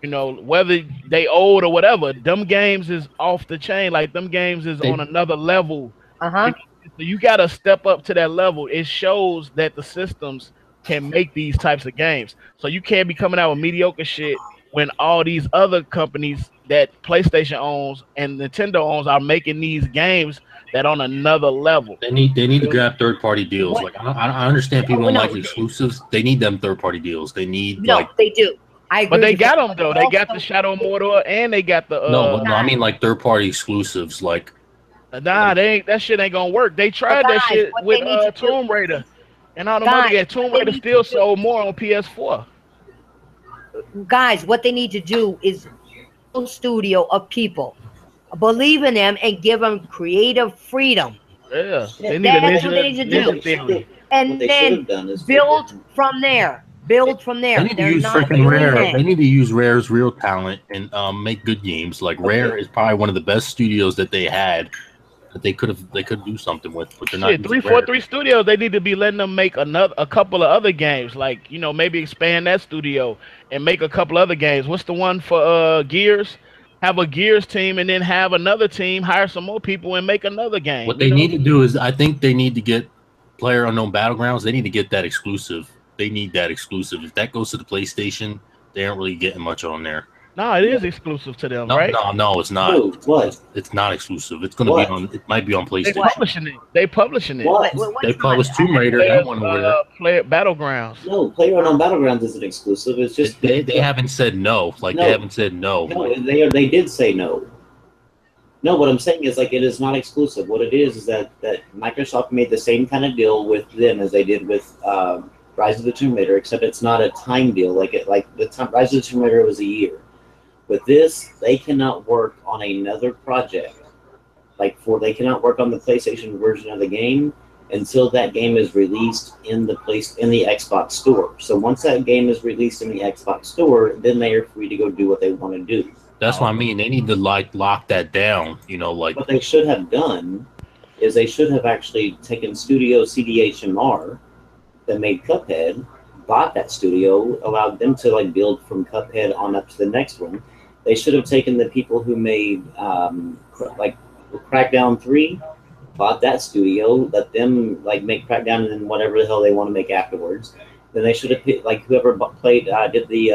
whether they old or whatever. Them games is off the chain. Them games is on another level. So you gotta step up to that level. It shows that the systems can make these types of games. So you can't be coming out with mediocre shit when all these other companies that PlayStation owns and Nintendo owns are making these games that on another level. They need to grab third-party deals. Like I understand people don't like exclusives. They need them third-party deals. They need they do. I agree. But they got them though. They got the Shadow of Mordor and they got the no, I mean like third-party exclusives. Like nah, that shit ain't gonna work. They tried that shit with Tomb Raider, and all the other games. Tomb Raider still sold more on PS4. Guys, what they need to do is a studio of people, believe in them, and give them creative freedom. Yeah, that's what they need to do, and then build from there. Build from there. They need to use freaking Rare. They need to use Rare's real talent and make good games. Like Rare is probably one of the best studios that they had. That they could do something with, but they're not. 343 Studios. They need to be letting them make a couple of other games, like maybe expand that studio and make a couple other games. What's the one for Gears? Have a Gears team and then have another team hire some more people and make another game. What they need to do is, I think they need to get PlayerUnknown Battlegrounds. They need to get that exclusive. They need that exclusive. If that goes to the PlayStation, they aren't really getting much on there. No, it is exclusive to them, right? No, it's not. Ooh, what? It's not exclusive. It's going to be on. It might be on PlayStation. They publishing it. What? They published Tomb Raider. That one over there. Player Battlegrounds. No, PlayerUnknown Battlegrounds isn't exclusive. It's just they haven't said no. Like they haven't said no. No, they did say no. No, what I'm saying is like it is not exclusive. What it is that Microsoft made the same kind of deal with them as they did with Rise of the Tomb Raider, except it's not a time deal. Like the time Rise of the Tomb Raider was a year. With this, they cannot work on another project. They cannot work on the PlayStation version of the game until that game is released in the Xbox Store. So once that game is released in the Xbox Store, then they are free to go do what they want to do. That's what I mean. They need to lock that down. What they should have done is they should have actually taken Studio CDHMR that made Cuphead, bought that studio, allowed them to build from Cuphead on up to the next one. They should have taken the people who made Crackdown 3, bought that studio, let them make Crackdown and then whatever the hell they want to make afterwards. Then they should have whoever played did the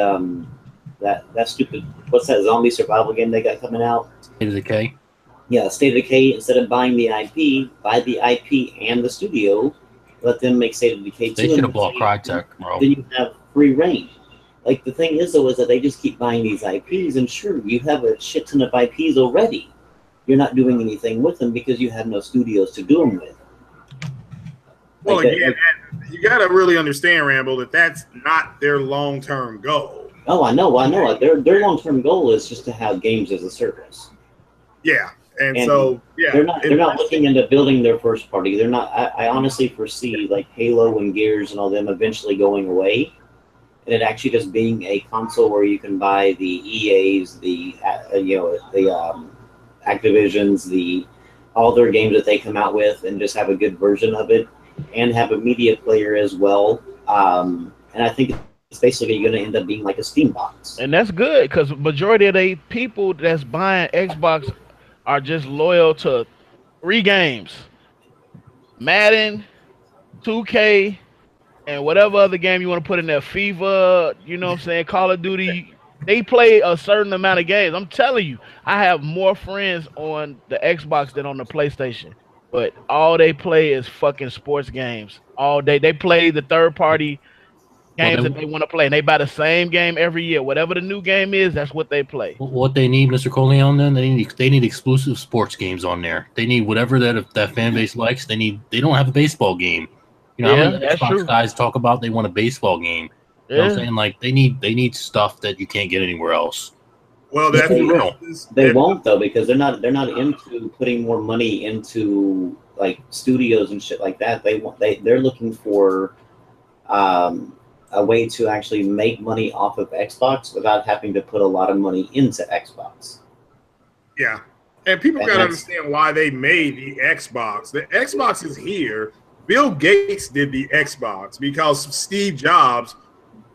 that stupid what's that zombie survival game they got coming out? State of Decay. Yeah, State of Decay. Instead of buying the IP, buy the IP and the studio. Let them make State of Decay 2. They should have bought Crytek, bro. Then you have free reign. The thing is, though, is that they just keep buying these IPs, and sure, you have a shit ton of IPs already. You're not doing anything with them because you have no studios to do them with. Well, again, you got to really understand, Rambo, that's not their long-term goal. Oh, I know. Their long-term goal is just to have games as a service. Yeah. And so, yeah, they're not looking into building their first party. They're not. I honestly foresee Halo and Gears and all them eventually going away, and it actually just being a console where you can buy the EAs, the Activisions, all their games that they come out with, and just have a good version of it, and have a media player as well. And I think it's basically going to end up being like a Steam box. And that's good because majority of the people that's buying Xbox are just loyal to 3 games: Madden, 2K, and whatever other game you want to put in there. FIFA, Call of Duty. They play a certain amount of games. I'm telling you, I have more friends on the Xbox than on the PlayStation. But all they play is fucking sports games all day. They play the third-party games that they want to play, and they buy the same game every year. Whatever the new game is, that's what they play. What they need, Mr. Coleon, then they need exclusive sports games on there. They need whatever that fan base likes. They don't have a baseball game. How many Xbox guys talk about they want a baseball game? You know what I'm saying? They need stuff that you can't get anywhere else. Well, they won't though, because they're not into putting more money into studios and shit like that. They're looking for a way to actually make money off of Xbox without having to put a lot of money into Xbox. Yeah. And people got to understand why they made the Xbox. The Xbox is here. Bill Gates did the Xbox because Steve Jobs,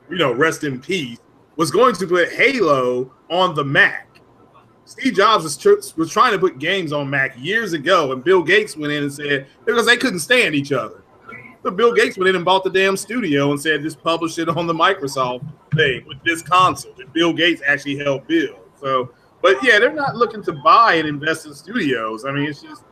rest in peace, was going to put Halo on the Mac. Steve Jobs was trying to put games on Mac years ago, and Bill Gates went in and said, because they couldn't stand each other. So Bill Gates went in and bought the damn studio and said, just publish it on the Microsoft thing with this console that Bill Gates actually helped build. So But yeah, they're not looking to buy and invest in studios. I mean, it's just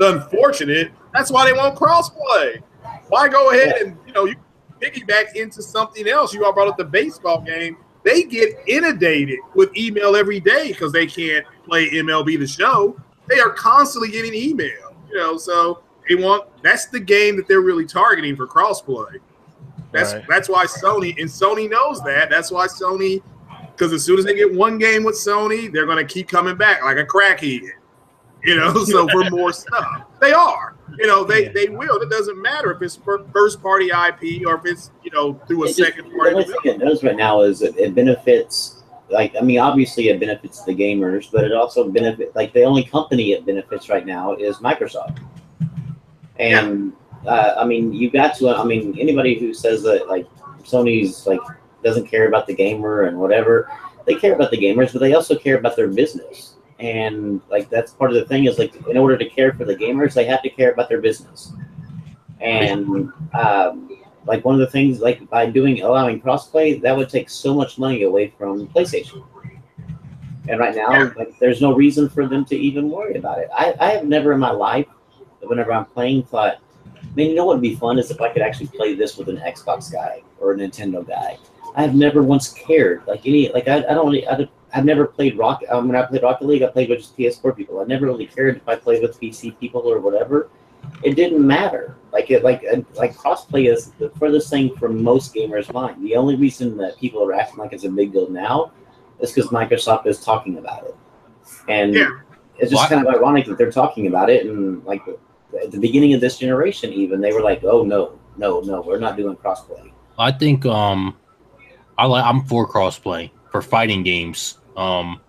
unfortunate. That's why they want crossplay. Why go ahead and you piggyback into something else? You all brought up the baseball game. They get inundated with email every day because they can't play MLB The Show. They are constantly getting email. So they want. That's the game that they're really targeting for crossplay. That's why Sony knows that. That's why Sony, because as soon as they get one game with Sony, they're going to keep coming back like a crackhead. So for more stuff, they are. They will. It doesn't matter if it's first party IP or if it's through a second party. The thing it does right now is it benefits. Obviously it benefits the gamers, but it also benefits. Like the only company it benefits right now is Microsoft. And you got to. Anybody who says that like Sony's like doesn't care about the gamer and whatever, they care about the gamers, but they also care about their business. And like that's part of the thing is like in order to care for the gamers, they have to care about their business. And like one of the things like by allowing crossplay, that would take so much money away from PlayStation. And right now, like there's no reason for them to even worry about it. I have never in my life, whenever I'm playing, thought, man, what would be fun is if I could actually play this with an Xbox guy or a Nintendo guy. I have never once cared I've never played Rocket. When I played Rocket League, I played with just PS4 people. I never really cared if I played with PC people or whatever. It didn't matter. Like crossplay is the furthest thing from most gamers' mind. The only reason that people are acting like it's a big deal now is because Microsoft is talking about it, and it's just kind of ironic that they're talking about it. And like at the beginning of this generation, even they were like, "Oh no, we're not doing crossplay." I think I'm for crossplay for fighting games. I'm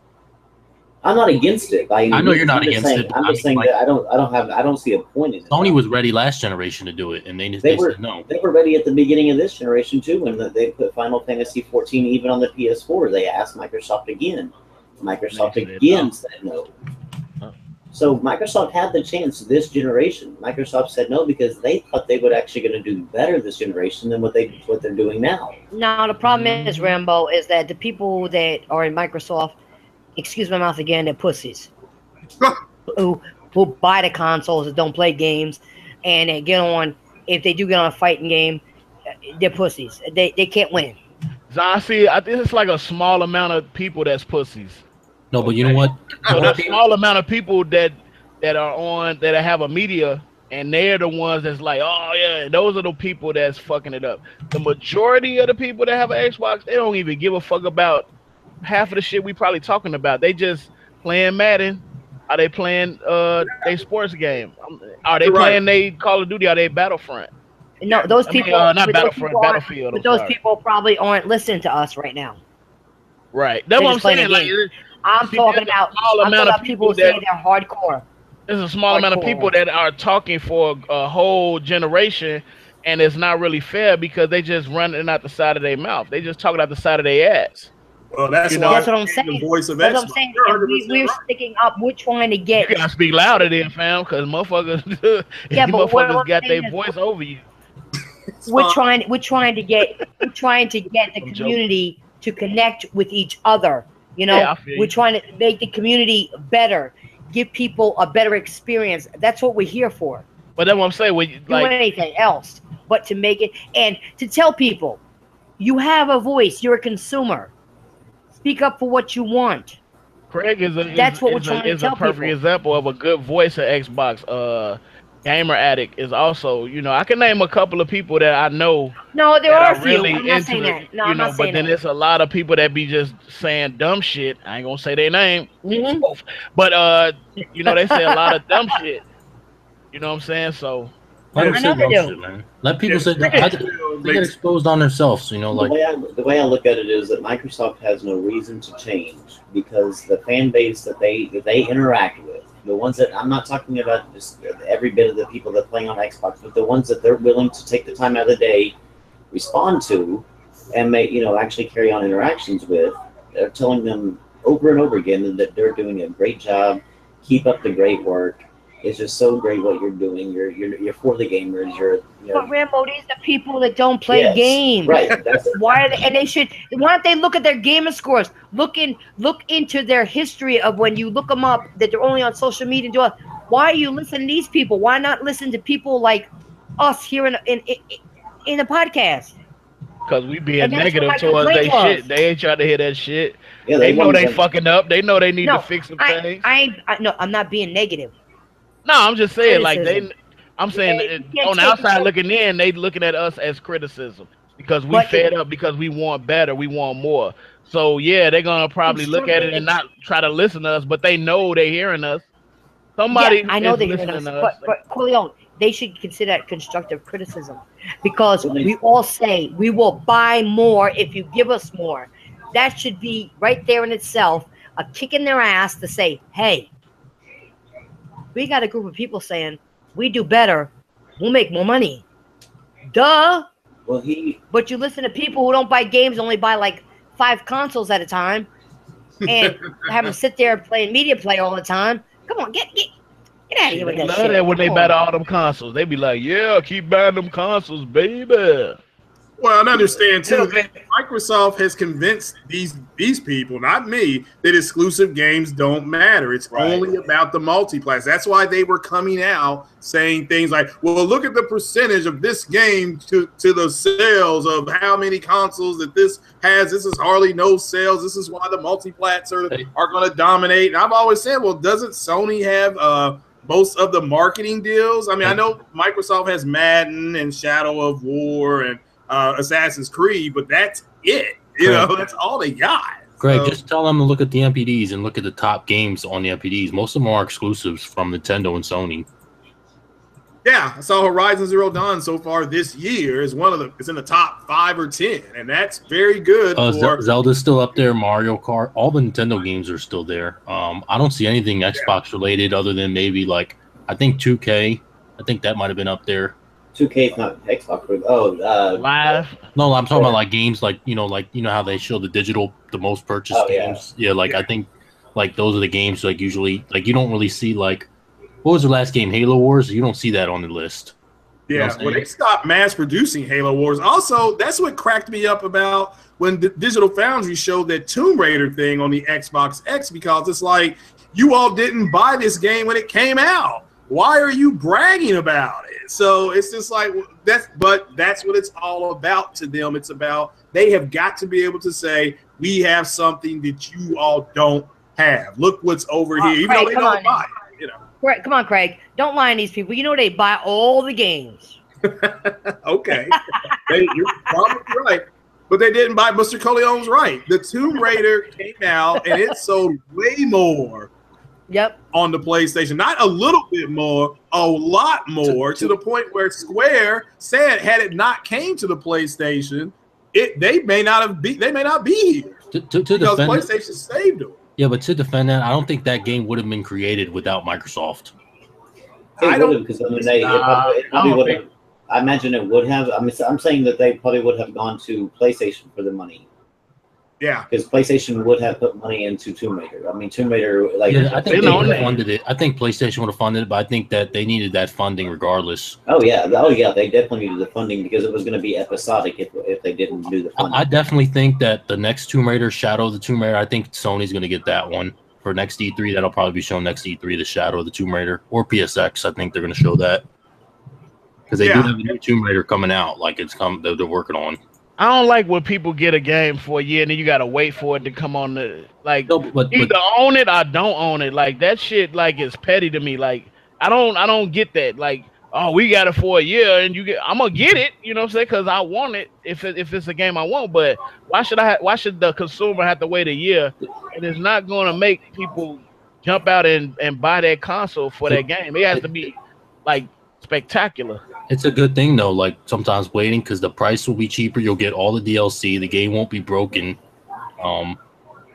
not against it. I know you're not against it. I'm just saying that I don't see a point in it. Sony was ready last generation to do it, and they said no. They were ready at the beginning of this generation too, when they put Final Fantasy 14 even on the PS4. They asked Microsoft again. Microsoft again said no. So Microsoft had the chance this generation. Microsoft said no because they thought they were actually going to do better this generation than what they're doing now. No, the problem is, Rambo, is that the people that are in Microsoft, excuse my mouth again, they're pussies. who buy the consoles that don't play games, and they get on. If they do get on a fighting game, they're pussies. They can't win. I think it's like a small amount of people that's pussies. No, but you know what? So there's a small amount of people that have a media, and they're the ones that's like, oh yeah, those are the people that's fucking it up. The majority of the people that have an Xbox, they don't even give a fuck about half of the shit we probably talking about. They just playing Madden. Are they playing they sports game? Are they playing they Call of Duty? Are they Battlefront? No, those people not Battlefront, Battlefield. But those people probably aren't listening to us right now. Right. That's what I'm saying. Like, I'm talking about people who say they're hardcore. There's a small amount of people that are talking for a whole generation, and it's not really fair because they just running out the side of their mouth. They just talking out the side of their ass. Well, that's what I'm saying. The voice of Xbox. We're sticking up. We're trying to get. You gotta speak louder, then, fam, because motherfuckers, motherfuckers got their voice over you. We're trying to get the community to connect with each other. We're trying to make the community better, give people a better experience. That's what we're here for. But that's what I'm saying. Do anything else but to make it and to tell people, you have a voice. You're a consumer. Speak up for what you want. Craig is a perfect example of a good voice of Xbox. Gamer Addict is also, I can name a couple of people that I know. No, there are a few. Really I'm not saying that. No, I'm not saying that. But then there's a lot of people that be just saying dumb shit. I ain't gonna say their name. Mm-hmm. But they say a lot of dumb shit. You know what I'm saying? So let them say dumb shit, man. Let people say dumb. They get exposed on themselves. The way I look at it is that Microsoft has no reason to change because the fan base that they interact with. The ones that I'm not talking about just every bit of the people that play on Xbox, but the ones that they're willing to take the time out of the day, respond to, and actually carry on interactions with, they're telling them over and over again that they're doing a great job, keep up the great work, It's just so great what you're doing. You're for the gamers. But Rambo, these are people that don't play games. Right. Why are they, and they should. Why don't they look at their gamer scores? Look into their history of when you look them up that they're only on social media. Why are you listening to these people? Why not listen to people like us here in a podcast? Because we being negative towards they shit. They ain't trying to hear that shit. Yeah, they know they fucking up. They know they need to fix some things. I'm not being negative. No, I'm just saying I'm saying on the outside looking in, they looking at us as criticism because we fed up, because we want better, we want more. So yeah, they're gonna probably look at it and not try to listen to us, but they know they're hearing us. Somebody, I know they're hearing us, but Corleone, they should consider that constructive criticism because we all say we will buy more if you give us more. That should be right there in itself a kick in their ass to say, hey, we got a group of people saying we do better, we'll make more money. Duh. But you listen to people who don't buy games, only buy like 5 consoles at a time, and have them sit there playing media play all the time. Come on, get out of here with that shit. Love that when they buy all them consoles. They be like, yeah, keep buying them consoles, baby. Well, and understand too that Microsoft has convinced these people, not me, that exclusive games don't matter. It's only about the multiplayer. That's why they were coming out saying things like, well, look at the percentage of this game to the sales of how many consoles that this has. This is hardly no sales. This is why the multiplats are going to dominate. And I've always said, well, doesn't Sony have most of the marketing deals? I mean, I know Microsoft has Madden and Shadow of War and Assassin's Creed, but that's it. You know, that's all they got. Greg, just tell them to look at the MPDs and look at the top games on the MPDs. Most of them are exclusives from Nintendo and Sony. Yeah, I saw Horizon Zero Dawn so far this year is it's in the top 5 or 10, and that's very good. Zelda's still up there. Mario Kart, all the Nintendo games are still there. I don't see anything Xbox related other than maybe I think 2K. I think that might have been up there. 2K is not Xbox. Live. No, I'm talking about games you know how they show the most purchased games. Yeah, I think those are the games usually you don't really see what was the last game, Halo Wars? You don't see that on the list. Yeah, well, they stopped mass producing Halo Wars. Also, that's what cracked me up about when Digital Foundry showed that Tomb Raider thing on the Xbox X, because it's like, you all didn't buy this game when it came out. Why are you bragging about it? So it's just that's what it's all about to them. It's about, they have got to be able to say, we have something that you all don't have. Look what's over here, even though they don't buy it, you know. Right, come on, Craig. Don't lie to these people. You know they buy all the games. Okay. You're probably right. But they didn't buy. Mr. Corleone's right. The Tomb Raider came out and it sold way more. Yep. On the PlayStation, not a little bit more, a lot more, to the point where Square said, had it not came to the PlayStation, they may not be here. Because PlayStation saved them. Yeah, but to defend that, I don't think that game would have been created without Microsoft. I don't, because I imagine it would have. I'm saying that they probably would have gone to PlayStation for the money. Yeah, because PlayStation would have put money into Tomb Raider. I mean, Tomb Raider, I think they would have funded it. I think PlayStation would have funded it, but I think that they needed that funding regardless. Oh yeah, they definitely needed the funding because it was going to be episodic if they didn't do the funding. I definitely think that the next Tomb Raider, Shadow of the Tomb Raider, I think Sony's going to get that one for next E3. That'll probably be shown next E3, the Shadow of the Tomb Raider, or PSX. I think they're going to show that because they do have a new Tomb Raider coming out. They're working on. I don't like when people get a game for a year and then you gotta wait for it to come on the either own it or don't own it. That shit is petty to me. I don't get that. Oh, we got it for a year and I'm gonna get it, you know what I'm saying? Because I want it if it's a game I want. But why should the consumer have to wait a year? And it's not gonna make people jump out and buy that console for that game. It has to be spectacular. It's a good thing though, sometimes waiting because the price will be cheaper. You'll get all the DLC. The game won't be broken. You know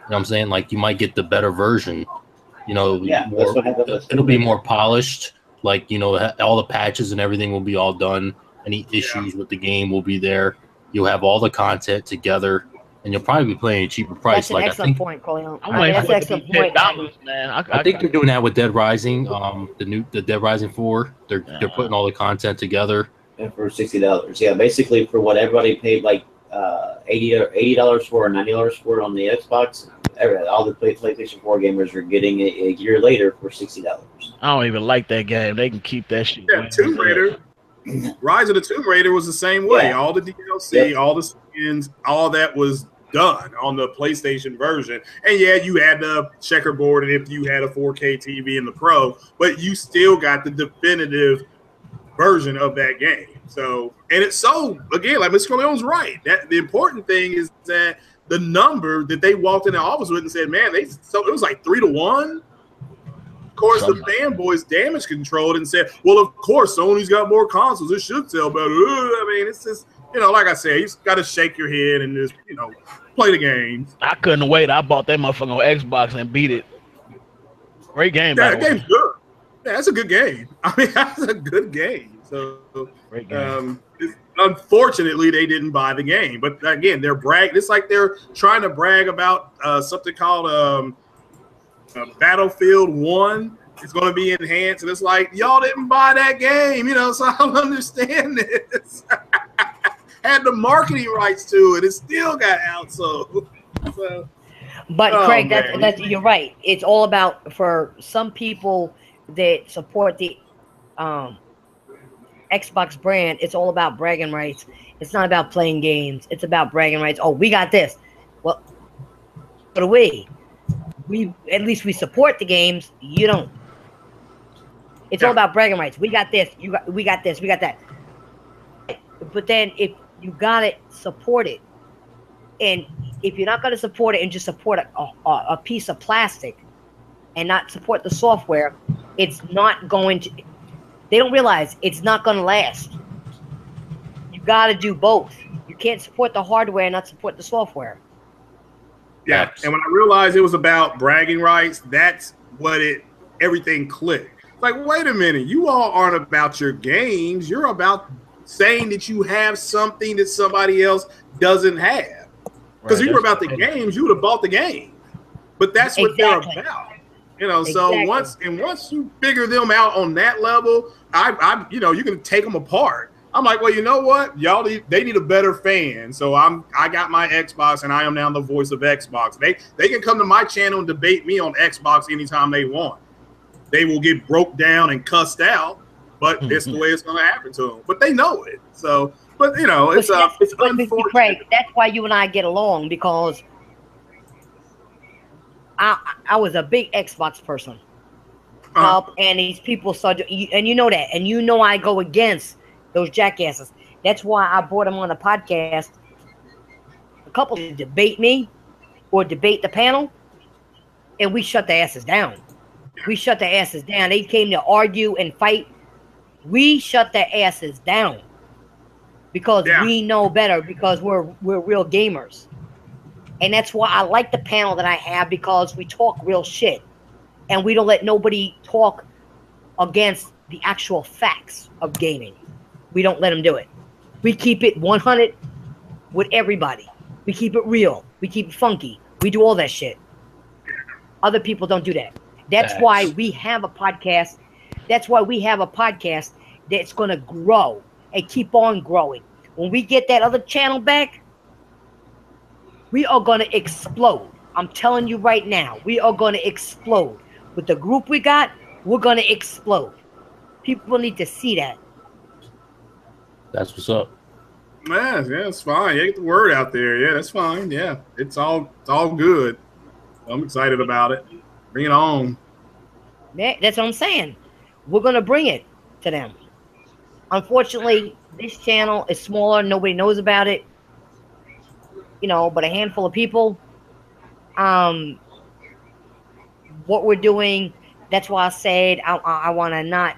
what I'm saying? You might get the better version. It'll be more polished. All the patches and everything will be all done. Any issues with the game will be there. You'll have all the content together. and you'll probably be playing a cheaper price. That's an excellent point, Corleone. I'm waiting That's for an it to be excellent point. $10, man. I think they're doing that with Dead Rising. The Dead Rising 4. They're putting all the content together. And for $60, yeah, basically for what everybody paid like $80 for or $90 for on the Xbox, all the PlayStation 4 gamers are getting it a year later for $60. I don't even like that game. They can keep that shit. Yeah, Tomb Raider. Rise of the Tomb Raider was the same way. Yeah. All the DLC, all the skins, all that was done on the PlayStation version. And yeah, you had the checkerboard and if you had a 4K TV in the Pro, but you still got the definitive version of that game. So, and it's so, again, like Mr. Corleone's right. That the important thing is that the number that they walked in the office with and said, man, it was like 3-1. Of course, the fanboys damage controlled and said, well, of course, Sony's got more consoles. It should sell better. I mean, it's just, like I said, you just got to shake your head and just, play the games. I couldn't wait. I bought that motherfucker on Xbox and beat it. Great game. That game's good. Yeah, that's a good game. I mean, that's a good game. So, great game. Unfortunately, they didn't buy the game. But again, they're bragging. It's like they're trying to brag about something called Battlefield 1. It's going to be enhanced. And it's like, y'all didn't buy that game, so I don't understand this. Had the marketing rights to it. It still got outsold. So, but Craig, that's you're right. It's all about, for some people that support the Xbox brand, it's all about bragging rights. It's not about playing games. It's about bragging rights. Oh, we got this. Well, what do we? At least we support the games. You don't. It's all about bragging rights. We got this. We got this. We got that. But then if you got it, support it. And if you're not going to support it and just support a piece of plastic and not support the software, it's not going to. They don't realize it's not going to last. You got to do both. You can't support the hardware and not support the software. Yeah, and when I realized it was about bragging rights, that's what everything clicked. Like, wait a minute, you all aren't about your games. You're about saying that you have something that somebody else doesn't have. Because if you were about the games, you would have bought the game. But that's what they're about. So once you figure them out on that level, you can take them apart. I'm like, well, you know what? They need a better fan. So I got my Xbox and I am now the voice of Xbox. They can come to my channel and debate me on Xbox anytime they want. They will get broke down and cussed out, but it's the way it's going to happen to them. But they know it. So, it's unfortunate. Craig, that's why you and I get along, because I was a big Xbox person. And these people started, and you know that, and I go against those jackasses. That's why I brought them on the podcast. A couple to debate me or debate the panel, and we shut their asses down. We shut their asses down. They came to argue and fight. We shut their asses down because we know better, because we're real gamers. And that's why I like the panel that I have, because we talk real shit. And we don't let nobody talk against the actual facts of gaming. We don't let them do it. We keep it 100 with everybody. We keep it real. We keep it funky. We do all that shit. Other people don't do that. That's why we have a podcast. That's why we have a podcast that's going to grow and keep on growing. When we get that other channel back, we are going to explode. I'm telling you right now, we are going to explode. With the group we got, we're going to explode. People need to see that. That's what's up. Yeah, it's fine. Yeah, get the word out there. Yeah, that's fine. Yeah, it's all good. I'm excited about it. Bring it on. Yeah, that's what I'm saying. We're going to bring it to them. Unfortunately, this channel is smaller. Nobody knows about it. But a handful of people. What we're doing, that's why I said I want to not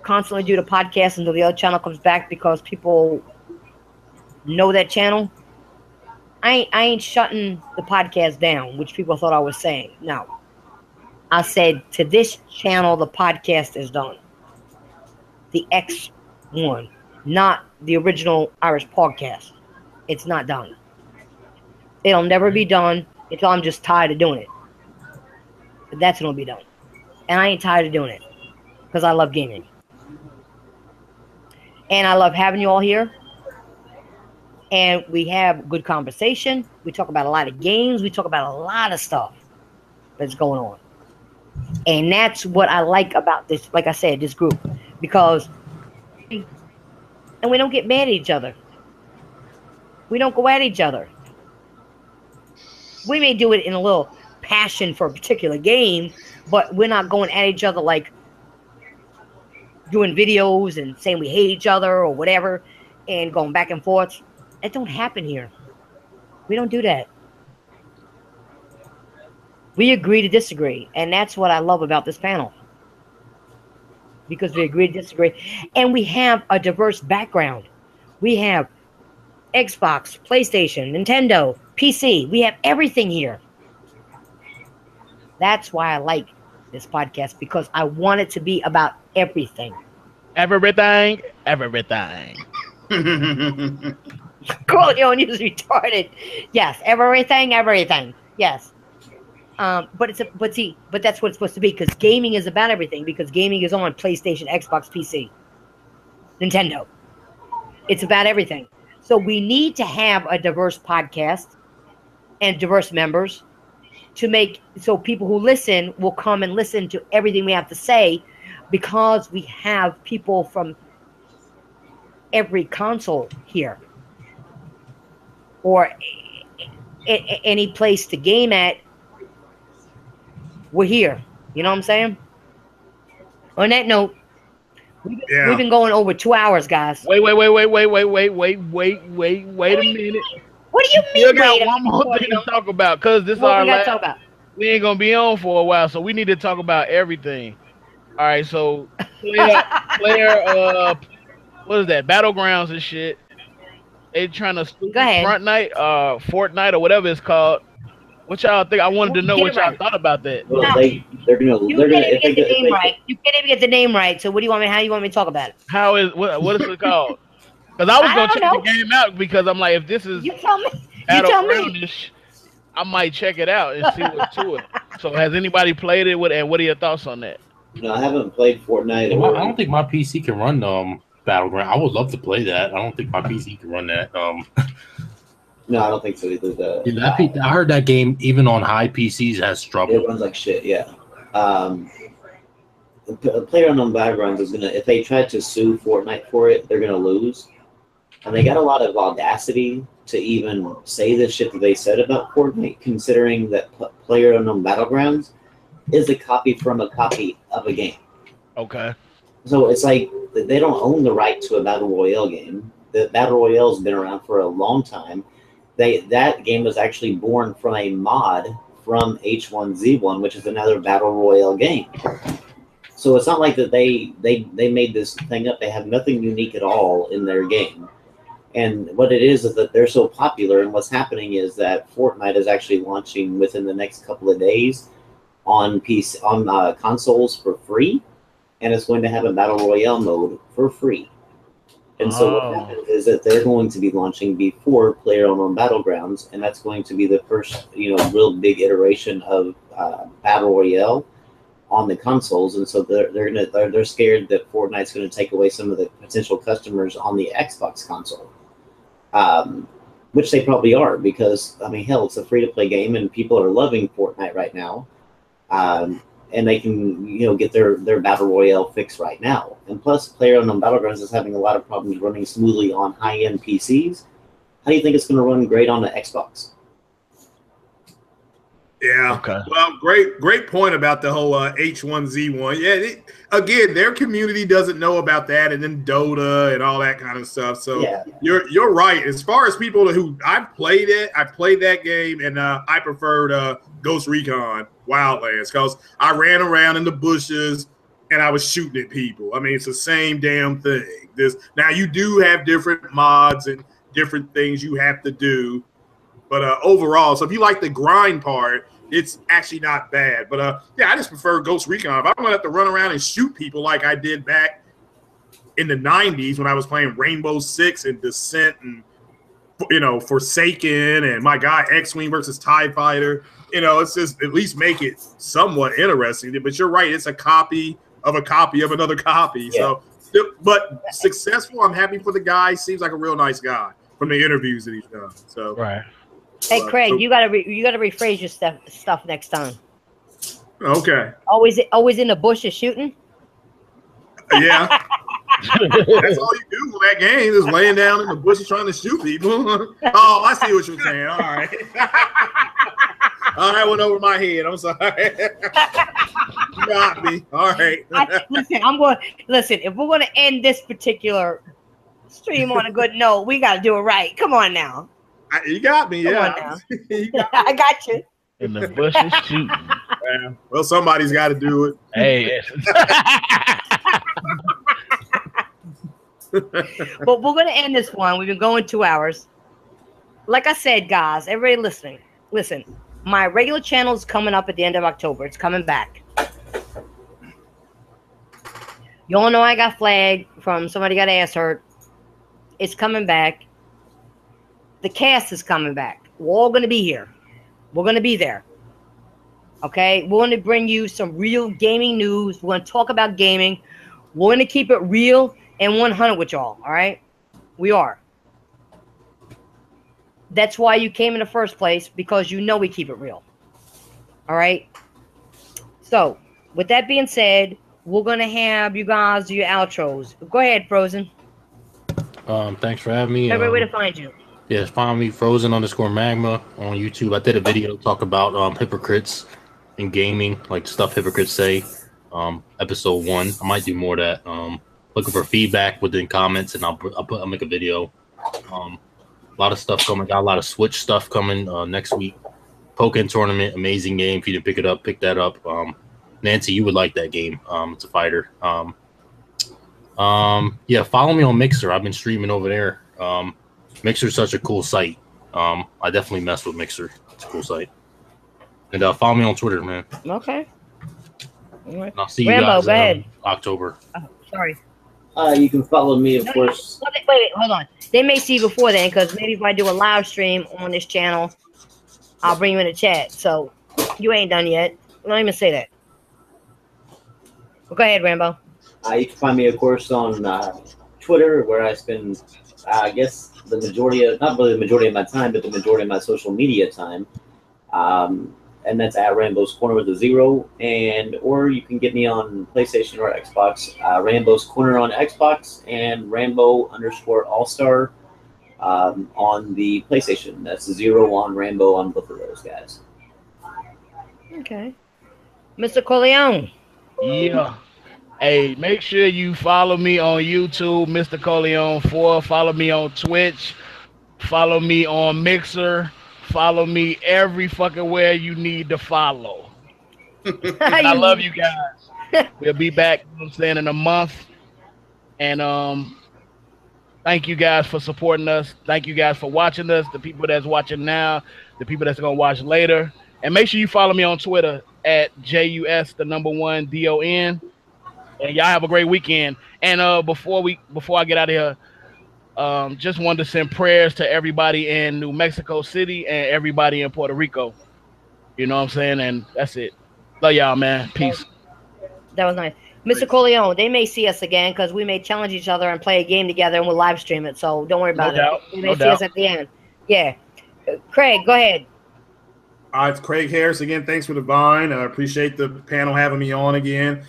constantly do the podcast until the other channel comes back, because people know that channel. I ain't shutting the podcast down, which people thought I was saying. No. I said to this channel, the podcast is done. The X one, not the original Irish podcast. It's not done. It'll never be done until I'm just tired of doing it. But that's when it'll be done. And I ain't tired of doing it because I love gaming. And I love having you all here. And we have good conversation. We talk about a lot of games. We talk about a lot of stuff that's going on. And that's what I like about this, like I said, this group. Because, and we don't get mad at each other. We don't go at each other. We may do it in a little passion for a particular game, but we're not going at each other like doing videos and saying we hate each other or whatever and going back and forth. That don't happen here. We don't do that. We agree to disagree, and that's what I love about this panel. Because we agree to disagree, and we have a diverse background. We have Xbox, PlayStation, Nintendo, PC. We have everything here. That's why I like this podcast, because I want it to be about everything. Everything, everything. Corleone is retarded. Yes, everything, everything. Yes. But that's what it's supposed to be, because gaming is about everything, because gaming is on PlayStation, Xbox, PC, Nintendo. It's about everything. So we need to have a diverse podcast and diverse members to make so people who listen will come and listen to everything we have to say, because we have people from every console here or any place to game at. We're here. You know what I'm saying? On that note, we've been going over 2 hours, guys. Wait a minute. What do you mean? We got one more thing to talk about, because this is our last. Talk about? We ain't gonna be on for a while, so we need to talk about everything. All right, so player, what is that? Battlegrounds and shit. They trying to Fortnite or whatever it's called. What y'all think? I wanted to know what y'all thought about that. Well, they're gonna get the name right. You can't even get the name right. So what do you want me? How you want me to talk about it? How is what is it called? Because I was gonna check the game out, because I'm like, if this is you tell me. I might check it out and see what's to it. So has anybody played it? And what are your thoughts on that? No, I haven't played Fortnite. I don't think my PC can run Battleground. I would love to play that. I don't think my PC can run that. No, I don't think so either. I heard that game, even on high PCs, has trouble. It runs like shit, yeah. PlayerUnknown Battlegrounds is gonna, if they try to sue Fortnite for it, they're gonna lose. And they got a lot of audacity to even say the shit that they said about Fortnite, considering that PlayerUnknown Battlegrounds is a copy from a copy of a game. Okay. So it's like they don't own the right to a Battle Royale game. The Battle Royale's been around for a long time. That game was actually born from a mod from H1Z1, which is another Battle Royale game. So it's not like that they made this thing up. They have nothing unique at all in their game. And what it is that they're so popular, and what's happening is that Fortnite is actually launching within the next couple of days on consoles for free, and it's going to have a Battle Royale mode for free. And so what happens is that they're going to be launching before PlayerUnknown Battlegrounds, and that's going to be the first, real big iteration of Battle Royale on the consoles. And so they're scared that Fortnite's going to take away some of the potential customers on the Xbox console, which they probably are, because hell, it's a free-to-play game, and people are loving Fortnite right now. And they can, get their Battle Royale fix right now. And plus, PlayerUnknown Battlegrounds is having a lot of problems running smoothly on high-end PCs. How do you think it's going to run great on the Xbox? Yeah. Okay. Well, great point about the whole H1Z1. Yeah. Again, their community doesn't know about that, and then Dota and all that kind of stuff. So yeah. You're right. As far as people who I played that game, and I preferred Ghost Recon Wildlands, because I ran around in the bushes and I was shooting at people. It's the same damn thing. Now you do have different mods and different things you have to do, but overall, so if you like the grind part, it's actually not bad. But yeah, I just prefer Ghost Recon. If I'm gonna have to run around and shoot people like I did back in the 90s when I was playing Rainbow Six and Descent and Forsaken and my guy X-Wing versus TIE Fighter. It's just at least make it somewhat interesting. But you're right, it's a copy of another copy. Yeah. So, but successful. I'm happy for the guy. Seems like a real nice guy from the interviews that he's done. So right. Hey Craig, you gotta rephrase your stuff next time. Okay. Always in the bushes shooting. Yeah. That's all you do with that game is laying down in the bushes trying to shoot people. Oh, I see what you're saying. All right. All right, went over my head. I'm sorry. You got me. All right. Listen, if we're gonna end this particular stream on a good note, we gotta do it right. Come on now. You got me, yeah. Come on now. I got you. In the bushes shooting. Yeah. Well, somebody's got to do it. Hey. But we're going to end this one. We've been going 2 hours. Like I said, guys, everybody listening, listen, my regular channel is coming up at the end of October. It's coming back. You all know I got flagged from somebody got ass hurt. It's coming back. The cast is coming back. We're all going to be here. We're going to be there. Okay? We're going to bring you some real gaming news. We're going to talk about gaming. We're going to keep it real and 100 with y'all. All right? We are. That's why you came in the first place, because you know we keep it real. All right? So, with that being said, we're going to have you guys do your outros. Go ahead, Frozen. Thanks for having me. Every way to find you. Yeah, find me Frozen_Magma on YouTube. I did a video talk about hypocrites in gaming, like stuff hypocrites say. Episode 1. I might do more of that. Looking for feedback within comments, and I'll make a video. A lot of stuff coming. Got a lot of Switch stuff coming next week. Pokken Tournament, amazing game. If you didn't pick it up, pick that up. Nancy, you would like that game. It's a fighter. Yeah, follow me on Mixer. I've been streaming over there. Mixer's such a cool site. I definitely mess with Mixer. It's a cool site. And follow me on Twitter, man. Okay. All right. And I'll see you Rambo, guys go ahead. October. Oh, sorry. You can follow me, of course. Wait, hold on. They may see you before then, because maybe if I do a live stream on this channel, I'll bring you in the chat. So you ain't done yet. Don't even say that. Well, go ahead, Rambo. You can find me, of course, on Twitter, where I spend, I guess, the majority of, not really the majority of my time, but the majority of my social media time. And that's at Rambo's Corner with a 0. Or you can get me on PlayStation or Xbox. Rambo's Corner on Xbox and Rambo_All-Star on the PlayStation. That's 0 on Rambo on both of those guys. Okay. Mr. Corleone. Yeah. Hey, make sure you follow me on YouTube, Mr. Corleone 4. Follow me on Twitch. Follow me on Mixer. Follow me every fucking where you need to follow. I love you guys. We'll be back, you know what I'm saying, in a month. And thank you guys for supporting us. Thank you guys for watching us. The people that's watching now, the people that's gonna watch later. And make sure you follow me on Twitter at JUS1DON. And y'all have a great weekend. And before I get out of here, just wanted to send prayers to everybody in New Mexico City and everybody in Puerto Rico. You know what I'm saying? And that's it. Love y'all, man. Peace. That was nice. Mr. Corleone, they may see us again, because we may challenge each other and play a game together, and we'll live stream it. So don't worry about it. They may see us at the end. Yeah. Craig, go ahead. It's Craig Harris again. Thanks for the vine. I appreciate the panel having me on again.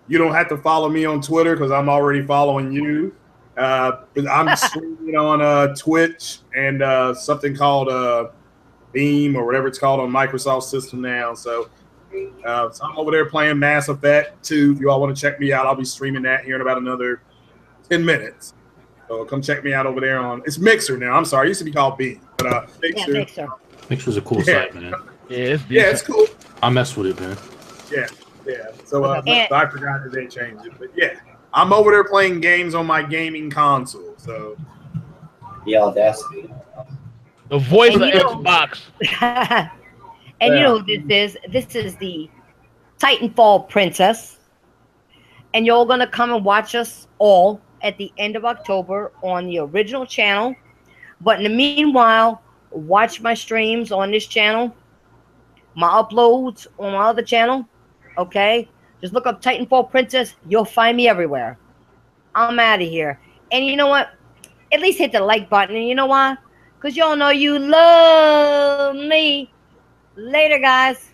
You don't have to follow me on Twitter, because I'm already following you. I'm streaming on Twitch and something called Beam or whatever it's called on Microsoft system now. So I'm over there playing Mass Effect 2. If you all want to check me out, I'll be streaming that here in about another 10 minutes. So come check me out over there on. It's Mixer now. I'm sorry, it used to be called Beam, but Mixer. Yeah, Mixer. Mixer's a cool site, man. Yeah, it's cool. I mess with it, man. Yeah. So I forgot that they changed it, but yeah. I'm over there playing games on my gaming console. So the audacity. The voice of Xbox. And you know who this is? This is the Titanfall Princess. And you're going to come and watch us all at the end of October on the original channel. But in the meanwhile, watch my streams on this channel, my uploads on my other channel. Okay? Just look up Titanfall Princess. You'll find me everywhere. I'm out of here. And you know what? At least hit the like button. And you know why? Because y'all know you love me. Later, guys.